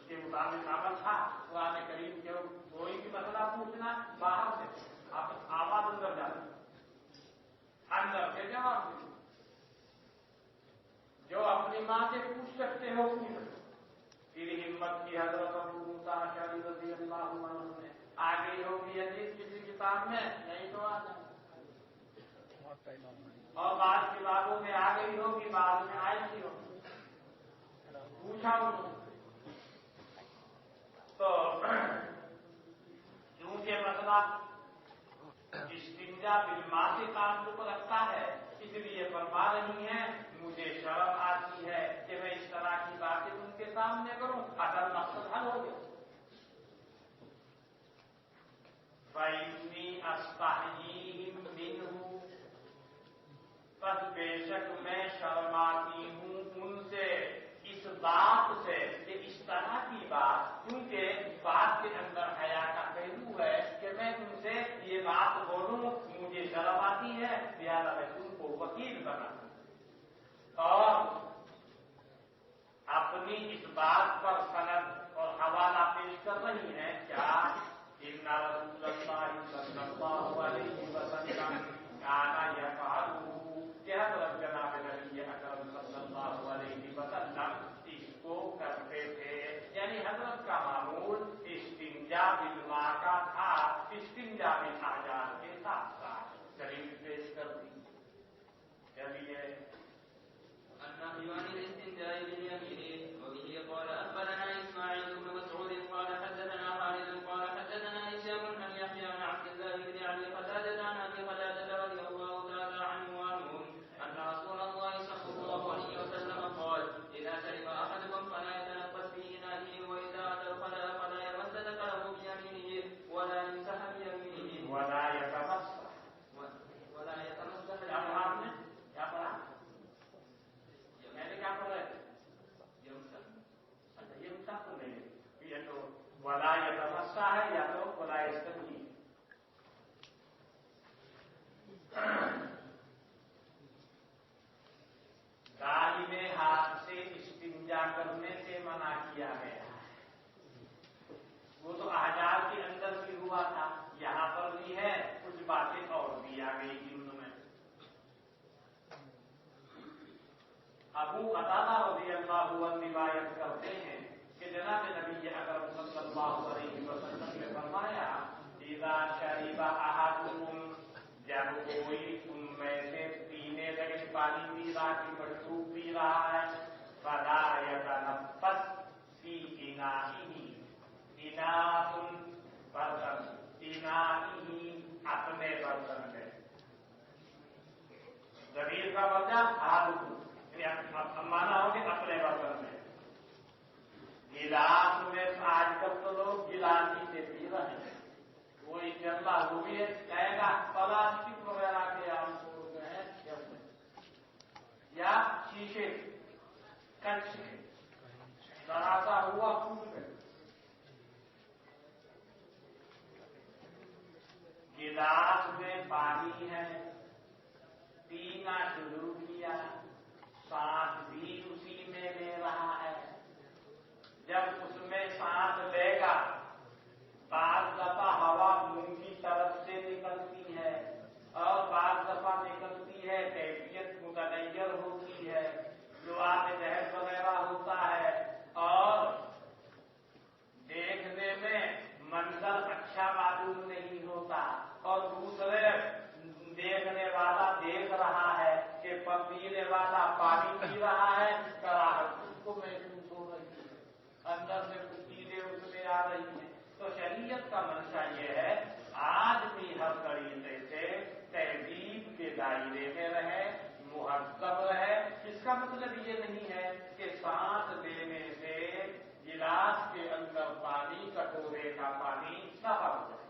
के मुताबिक अमल था। कुरान करीम के कोई भी मसला पूछना बाहर से, आप आवाज अंदर जाना, अंदर से जवाब दो। जो अपनी माँ से पूछ सकते हो पूछ। फिर हिम्मत की हजरत अबू मूसा अशअरी रज़ियल्लाहु अन्हु ने आ गई होगी हदीस किसी किताब में, नहीं तो आ जाए, और बाद की बातों में आ गई होगी, बाद में आई थी होगी, पूछा उन्होंने। तो क्योंकि मसला इस्तिंजा बिल्माँ से ताल्लुक रखता है, इसलिए फरमा रही है मुझे शर्म आती है कि मैं इस तरह की बातें उनके सामने करूं। असल मकसद हल हो गया। फ़इन्नी अस्तहयीहिम मिन्हु, बस बेशक मैं शर्माती हूं उनसे इस बात से कि इस तरह की बात, क्योंकि बात के अंदर हया का पहलू है कि मैं तुमसे ये बात बोलूं, मुझे शर्म आती है, लिहाजा मैं तुमको वकील बना। और अपनी इस बात पर सनद और हवाला पेश कर रही है क्या, इन्ना रसूलुल्लाह सल्लल्लाहु अलैहि वसल्लम काना यफ़अलु, क्या जनाब नबी अकरम सल्लल्लाहु अलैहि वसल्लम इसको करते थे। यानी हजरत का मामूल इस्तिंजा बिल्मा का था, इस्तिंजा बिल अहजार के साथ साथ। दलील पेश कर दी। चलिए النهي الاستنجاء باليمين. وبه قال أخبرنا إسماعيل بن مسعود قال حدثنا خالد قال حدثنا هشام عن يحيى عن عبد الله بن أبي قتادة عن أبي قتادة رضي الله تعالى عنه وعنهم أن رسول الله صلى الله عليه وسلم قال إذا شرب أحدكم فلا يتنفس في إنائه، وإذا أتى الخلاء فلا يمس ذكره بيمينه ولا يمسح بيمينه ولا يتمسح मैंने क्या पढ़ा है? अच्छा यमसा तो नहीं, ये तो वला यतमस्सा है या तो वला यस्तंजी। दाहिने हाथ से इस्तिंजा करने से मना किया गया है। वो तो आजार के अंदर भी हुआ था, यहां पर भी है, कुछ बातें और भी आ गई थी उनमें। अबू कतादा रज़ियल्लाहु अन्हु रिवायत करते हैं कि जनाब नबी अकरम सल्लल्लाहु अलैहि वसल्लम ने फरमाया, इज़ा शरिबा अहदुकुम, जब कोई उनमें से पीने लगे, पानी पी रहा कि मशरूब पी रहा है, फला यतनफ्फस फी इनाइही, इनाउन बर्तन, इनाइही अपने बर्तन में। ज़मीर का बचा अहदुकुम, माना हो कि अपने बर्तन में। गिलास में आजकल तो लोग गिलास ही से पी रहे हैं, कोई चलता वो भी कहेगा प्लास्टिक वगैरह के आम हैं या शीशे कंच के, जरा सा हुआ फूट गए। गिलास में पानी है, पीना शुरू किया, सांस भी उसी में ले रहा है। जब उसमें सांस लेगा, बार दफा हवा मुंह की तरफ से निकलती है और बार दफा निकलती है, कैफियत मुतगय्यर होती है, दुआ में जहर वगैरह होता है और देखने में मंजर अच्छा मालूम नहीं होता, और दूसरे देखने वाला देख रहा है कि पीने वाला पानी पी रहा है, कराहट उसको महसूस हो रही है, अंदर से कुछ चीजें उसमें आ रही हैं। तो शरीयत का मंशा यह है आदमी हर तरीके से तहजीब के दायरे में रहे, मुहज्जब रहे। इसका मतलब ये नहीं है कि सांस लेने से गिलास के अंदर पानी, कटोरे का पानी सफा हो जाए,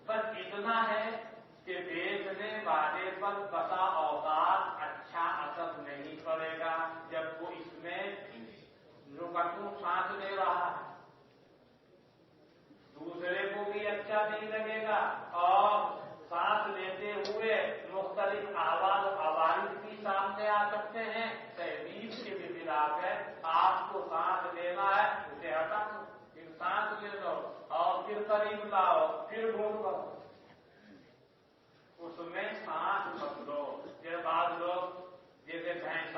बस इतना है कि बेचने वाले पर बसा औकात अच्छा असर नहीं पड़ेगा जब वो इसमें रुकटू सांस ले रहा है, दूसरे को भी अच्छा नहीं लगेगा और सांस लेते हुए मुख्तलिफ आवाज भी सामने आ सकते हैं। तहजीब के भी खिलाफ है। आपको सांस लेना है उसे हटा दो, फिर सांस ले लो और फिर करीब लाओ, फिर घूम लो, उसमें सांस मत लो। ये बाद लोग जैसे भैंस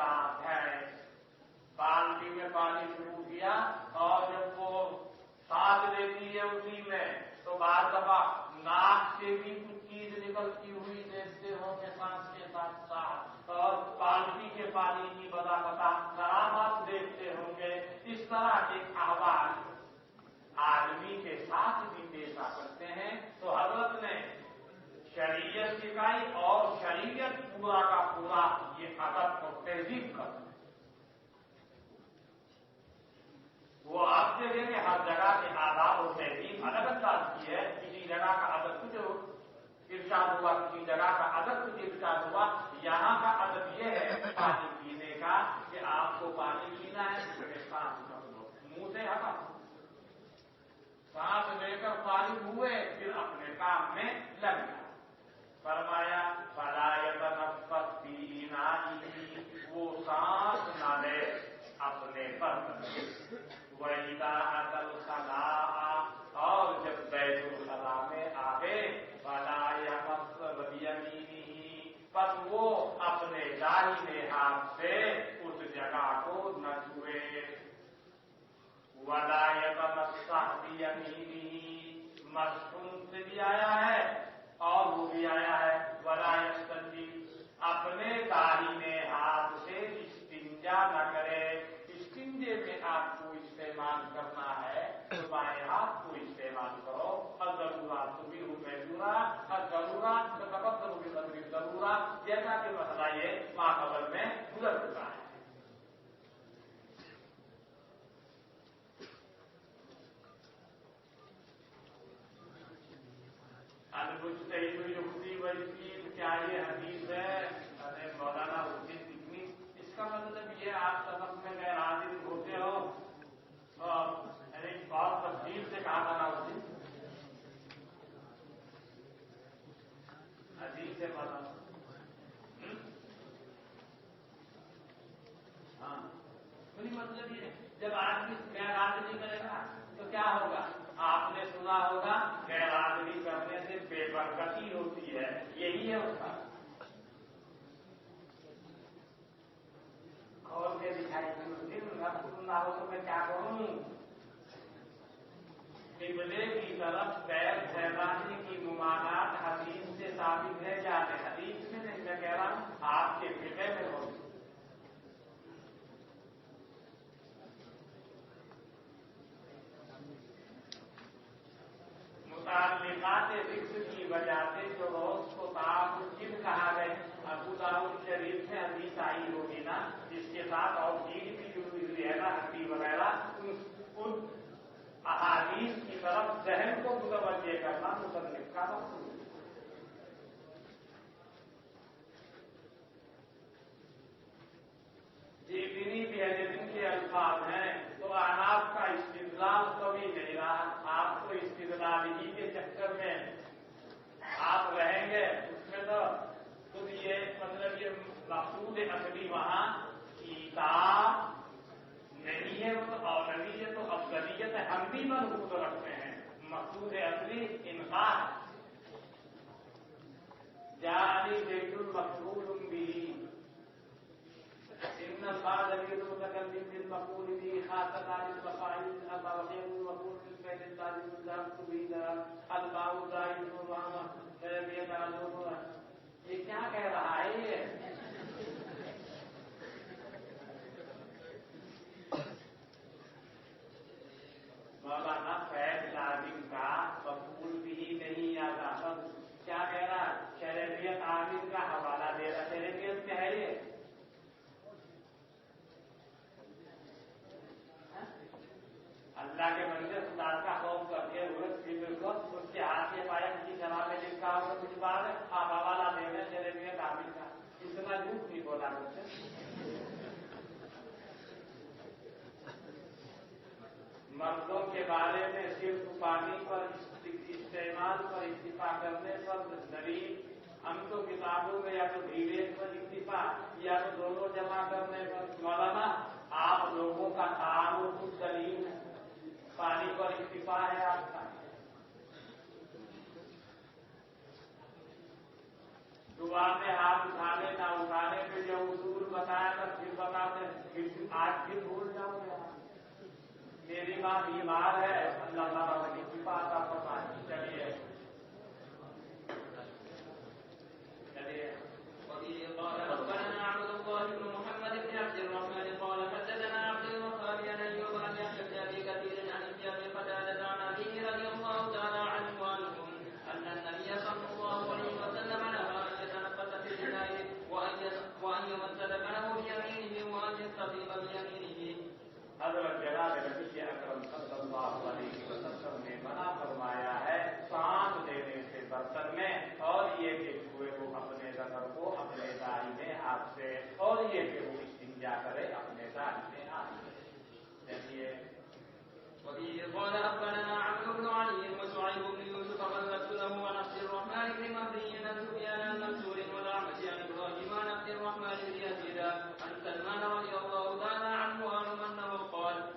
बाल्टी में पानी शुरू किया और जब वो सांस लेती है उसी में, तो बाद दफा नाक से भी कुछ चीज निकलती हुई देखते होंगे सांस के साथ साथ, और बाल्टी के पानी की बता करामात देखते होंगे। इस तरह के अहवाल आदमी के साथ भी पेश आ सकते हैं। तो हजरत ने शरीयत सिखाई और शरीयत पूरा का पूरा ये अदब और तहजीब कर, वो आप देखेंगे हर जगह के आदाब और तहजीब अलग अंदाज की है। किसी जगह का अदब कुछ इरशाद हुआ, किसी जगह का अदब कुछ इरशाद हुआ। यहाँ का अदब यह है पानी पीने का कि आपको पानी पीना है उसमें सांस मत लो, मुंह से हटा, सांस लेकर पानी हुए फिर अपने काम में लग गया। फरमाया वो सांस न ले अपने बर्तन वही अकल खला, और जब बैतुल खला में आवे पर वो अपने दाहिने हाथ से उस जगह को न छुए। मस्तूम से भी आया है और वो भी आया है वलायस्तंजी, अपने दाहिने हाथ से इस्तिंजा न करे। इस्तिंजे में आपको इस्तेमाल करना है तो बाएं हाथ को इस्तेमाल करो। और जरूरत तो भी महजूरा और जरूरत तो तकद्दुर भी कदरी जरूरत, जैसा कि मसला ये माकबल में गुजर चुका है। क्या ये हदीस है? अरे मौलाना उद्दीन इतनी, इसका मतलब ये आप सबक में गैर हाजिर होते हो और बहुत तफसील से कहा था ना उद्दीन हदीस से पता। हाँ, कोई मतलब ये जब आदमी गैर हाजिरी करेगा तो क्या होगा? आपने सुना होगा गैर हाजिरी करने से बेबरकती होती है, यही है उसका। खोल के दिखाई सुनना हो तो मैं क्या करूं? किबले की तरफ पैर फैलाने की मुमानात हदीस से साबित है। जाते हदीस में नहीं, मैं कह रहा हूं आपके फिक्र में हो। मुताल्लिकात जिक्र की वजह से जो रोज को ताबुद्दीन कहा गया, अबू दाऊद शरीफ में हदीस आई होगी ना, जिसके साथ और चीज भी जुड़ी हुई है ना, हड्डी वगैरह, उन अहादीस की तरफ जहन को मुतवज्जे करना मुसन्निफ का मकसूद है। जितनी भी के अल्फाज हैं तो अनाप का इस्तिदलाल कभी नहीं रहा। आपको इस्तिदलाली के चक्कर में आप रहेंगे, उसमें तो खुद ये मतलब ये मकसूद असली वहां किताब नहीं है, वो तो औलवियत तो अफजलियत है, हम भी मजबूत रखते हैं। मकसूद असली इनकार जानी जैदुल मकसूद भी मकूल भी खासदार ये क्या कह रहा है? ये मौलाना फैज लाजिम का मकबूल भी नहीं आता। क्या कह रहा? शरीयत आमिर का हवाला दे रहा। शरीयत में है ये अल्लाह के बंदे खुदा का खौफ करते हुए फिर को उसके हाथ के पाया किसी जमा में लिखा हो कुछ बात आप مردوں کے بارے میں صرف پانی پر استعمال پر اتفاق کرنے پر دلیل ہم تو کتابوں میں یا تو ڈیویٹ پر اتفاق یا تو دونوں جمع کرنے پر مولانا آپ لوگوں کا تعارف کچھ دلیل ہے پانی پر اتفاق ہے آپ کا دعا میں ہاتھ اٹھانے نہ اٹھانے پہ جو اصول بتایا تھا پھر بتاتے آج پھر بھول جاؤں گے میری ماں بیمار ہے اللہ تعالیٰ کی شفا عطا فرمائے چلیے قال أخبرنا عبد الله بن محمد بن عبد الرحمن قال حدثنا عبد الوهاب عن أيوب عن يحيى بن أبي كثير عن ابن قتادة عن أبيه رضي الله تعالى عنه وعنهم أن النبي صلى الله عليه وسلم نهى أن يتنفس في الإناء وأن يمسد كنه بيمينه وأن يستطيب بيمينه. حضرت جناب نبی اکرم صلی اللہ علیہ وسلم نے منع فرمایا ہے سانپ دینے سے برتن میں اور یہ کہ ہوئے وہ اپنے ذکر کو اپنے دائیں ہاتھ سے اور یہ کہ وہ استنجا کرے اپنے دائیں ہاتھ سے چلیے قال أخبرنا عمرو بن علي وشعيب بن يوسف واللفظ له عن عبد الرحمن بن مهدي عن سفيان عن منصور والأعمش عن إبراهيم عن عبد الرحمن بن يزيد عن سلمان رضي الله تعالى عنه أنه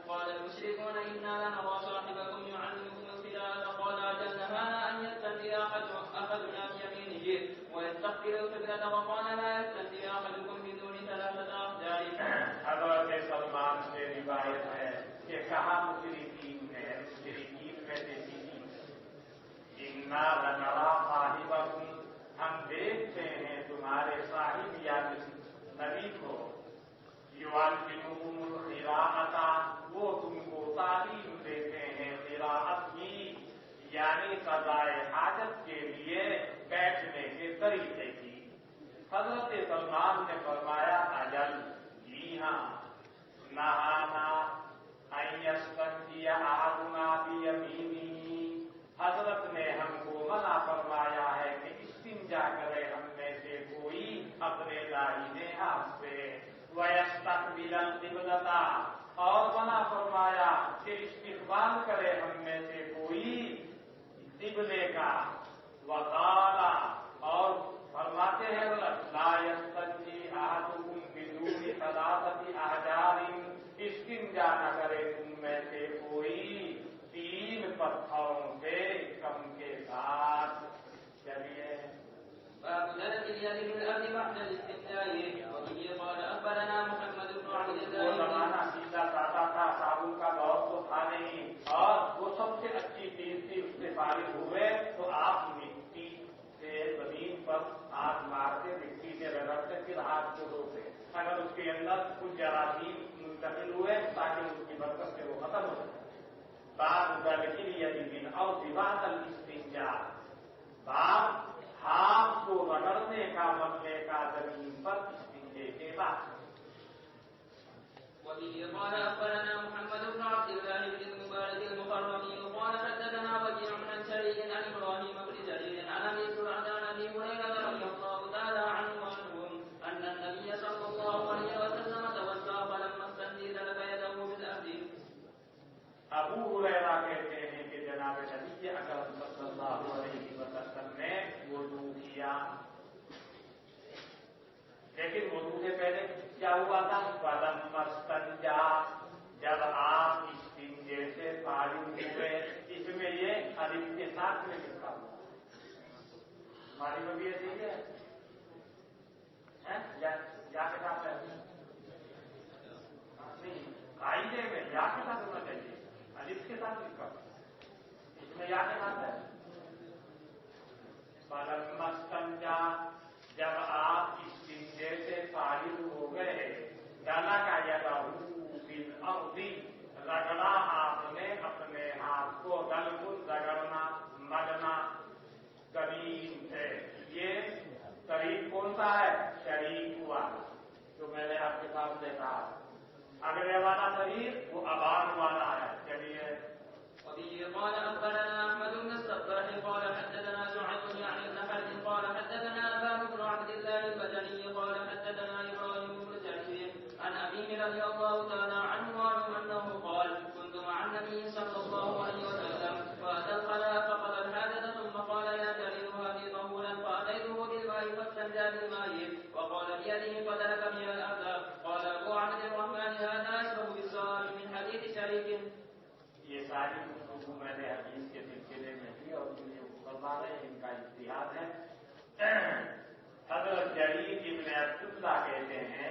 قال المشركون إنا لنرى صاحبكم يعلمكم القراءة قال أجل نهانا أن يستنجي أحدنا بيمينه ويستقبل القبلة وقال لا يستنجي أحدكم بدون 3 أحجار. حضرت سلمان سے روایت ہے کہ کہا مشرکین میں دیکھی انا لنرا صاحبکم ہم دیکھتے ہیں تمہارے صاحب یا نبی کو یعلمکم القراءۃ وہ تم کو تعلیم دیتے ہیں قراءت کی یعنی قضائے حاجت کے لیے بیٹھنے کے طریقے کی. حضرت سلمان نے فرمایا اجل جی ہاں نہانا ان یستنجی احدنا بیمینہ حضرت نے ہم کو منع فرمایا ہے کہ استنجا کرے ہم میں سے کوئی اپنے دائیں ہاتھ سے ویستقبل القبلۃ اور منع فرمایا کہ استقبال کرے ہم میں سے کوئی قبلے کا وقال اور فرماتے ہیں لا یستنجی احدکم بدون 3 احجار استنجا نہ کرے تم میں سے کوئی 3 پتھروں سے کم کے ساتھ. چلیے باب درجة اليد بالأرض بعد الاستنجاء وبه قال أخبرنا محمد بن عبد الله. وہ زمانہ سیدھا سادہ تھا صابن کا دور تو تھا نہیں اور وہ سب سے اچھی چیز تھی اس سے فارغ ہوئے تو آپ مٹی سے زمین پر ہاتھ مارتے مٹی سے رگڑتے پھر ہاتھ کو دھوتے اگر اس کے اندر کچھ جراثیم منتقل ہوئے تاکہ اس کی برکت سے وہ ختم ہو جائے. باب درجة اليد بالأرض بعد الاستنجاء باب ہاتھ کو رگڑنے کا ملنے کا زمین پر استنجے کے بعد. وبه قال أخبرنا محمد بن عبد الله بن المبارك المخرمي قال حدثنا وكيع عن شريك عن إبراهيم بن جرير عن أبي زرعة عن أبي هريرة رضي الله تعالى عنه وعنهم أن النبي صلى الله عليه وسلم توضأ فلما استنجى دلك يده بالأرض. ابو ہریرہ کہتے ہیں کہ جناب نبی اکرم صلی اللہ علیہ وسلم نے وضو کیا لیکن وضو سے پہلے کیا ہوا تھا فلما استنجا جب آپ استنجے سے فارغ ہوئے. اس میں یہ الف کے ساتھ میں لکھا ہوا ہماری میں بھی یہ ٹھیک ہے یا کے ساتھ ہے نہیں قاعدے میں یا کے ساتھ ہونا چاہیے الف کے ساتھ لکھا اس میں یا کے ساتھ ہے. فلما استنجا جب آپ استنجے سے فارغ ہو گئے ڈالا کا یدہ بالارض رگڑا آپ نے اپنے ہاتھ کو دلکل رگڑنا ملنا زمین سے. یہ طریق کون سا ہے شریک والا جو میں نے آپ کے ساتھ دیکھا. اگلے والا طریق وہ ابان والا ہے. چلیے وبه قال أخبرنا أحمد بن الصباح قال حدثنا شعيب يعني بن حرب قال حدثنا أبان بن عبد الله البجلي قال حدثنا إبراهيم بن جرير عن أبيه رضي الله تعالى عنه أنه قال كنت مع النبي صلى मैंने हदीस के सिलसिले में की और मुझे फरमा रहे हैं, इनका इतिहास है। हज़रत जरीर इब्न अब्दुल्लाह कहते हैं,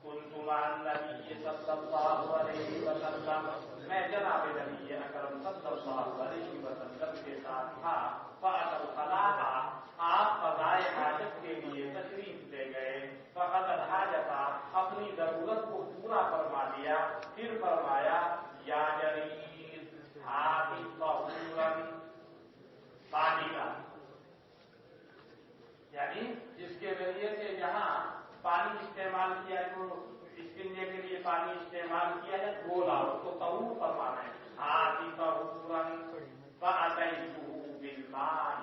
कुन्तु मअन नबी सल्लल्लाहु अलैहि वसल्लम, मैं जनाब नबी अकरम सल्लल्लाहु अलैहि वसल्लम के साथ था। फ़अतल ख़लाअ, आप क़ज़ाए हाजत के लिए तशरीफ ले गए। फ़क़दल हाजता, अपनी जरूरत को पूरा फरमा दिया। फिर फरमाया, या जरीर हाथी तहूरन, पानी का, यानी जिसके जरिए से यहाँ पानी इस्तेमाल किया, जो इस्तिंजे के लिए पानी इस्तेमाल किया है, वो लाओ, उसको तहूर फरमाना है। हाथी तहूरन फ़अतैतुहु बिल्माई,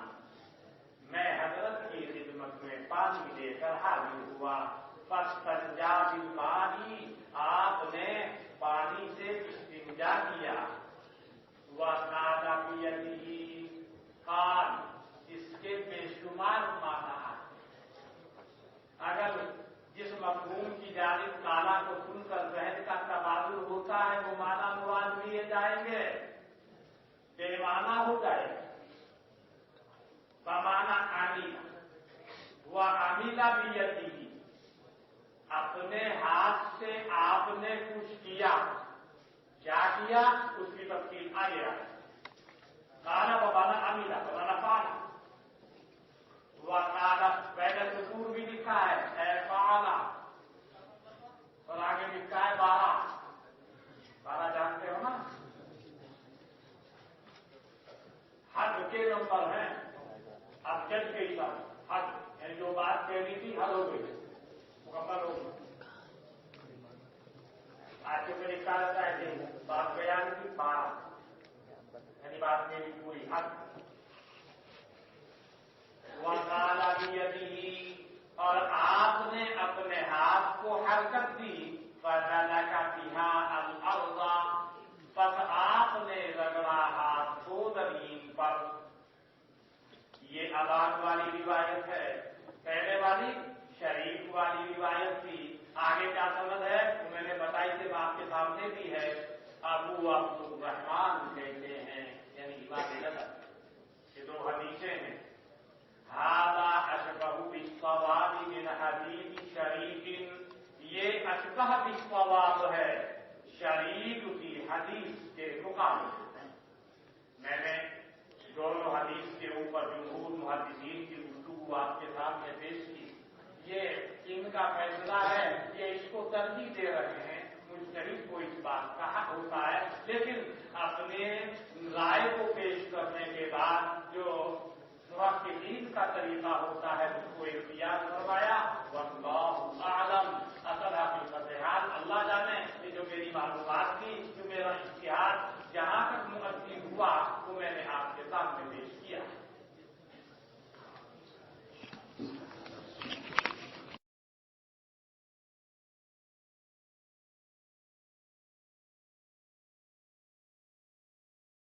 मैं हजरत की खिदमत में पानी लेकर हाजिर हुआ। फस्तंजा बिल्माई, आपने पानी से इस्तिंजा किया। वकादा बियदिही कान, इसके बेशुमार माना है। अगर जिस मफहूम की जानिब काला को सुनकर जहन का तबादुल होता है, वो माना मुराद लिए जाएंगे, बेमाना हो जाएगा। बमाना आमीला, वह आमीला बियदिही, अपने हाथ से आपने कुछ किया। क्या किया, उसकी तफसील आगे आ रही। काना बमाना आमीला, बमाना फाला। वह काला पहले सुकून भी लिखा है फाला, और आगे लिखा है बारा। बारा जानते हो ना, हद के नंबर है। अब जज गई बात, हद यानी जो बात कहनी थी हद हो गई, मुकम्मल हो गई। आज के लिखा रहता है बात बयान की बात, यानी बात मेरी पूरी हद। वकाला बियदिही, और आपने अपने हाथ को हरकत दी। फदलका बिहा अल अर्ज़ा, बस आपने रगड़ा हाथ को जमीन पर। ये अबाद वाली रिवायत है। पहले वाली शरीफ वाली रिवायत थी। आगे क्या समझ है वो मैंने बताई थी, आपके सामने भी है। अबू अब्दुर्रहमान कहते हैं, यानी इमाम नसब। ये दो हदीसें हैं। हादा अशबहु बिस्सवाब मिन हदीस शरीकिन, ये अशबह बिस्सवाब है शरीक की हदीस के मुकाबले। मैंने दोनों हदीस के ऊपर जमहूर मुहद्दिसीन की गुफ्तगू आपके सामने पेश की। ये इनका फैसला है, ये इसको तरजीह दे रहे हैं। मुजतहिद को इस बात का हक होता है, लेकिन अपने राय को पेश करने के बाद जो मुहक्किकीन का तरीका होता है उसको एक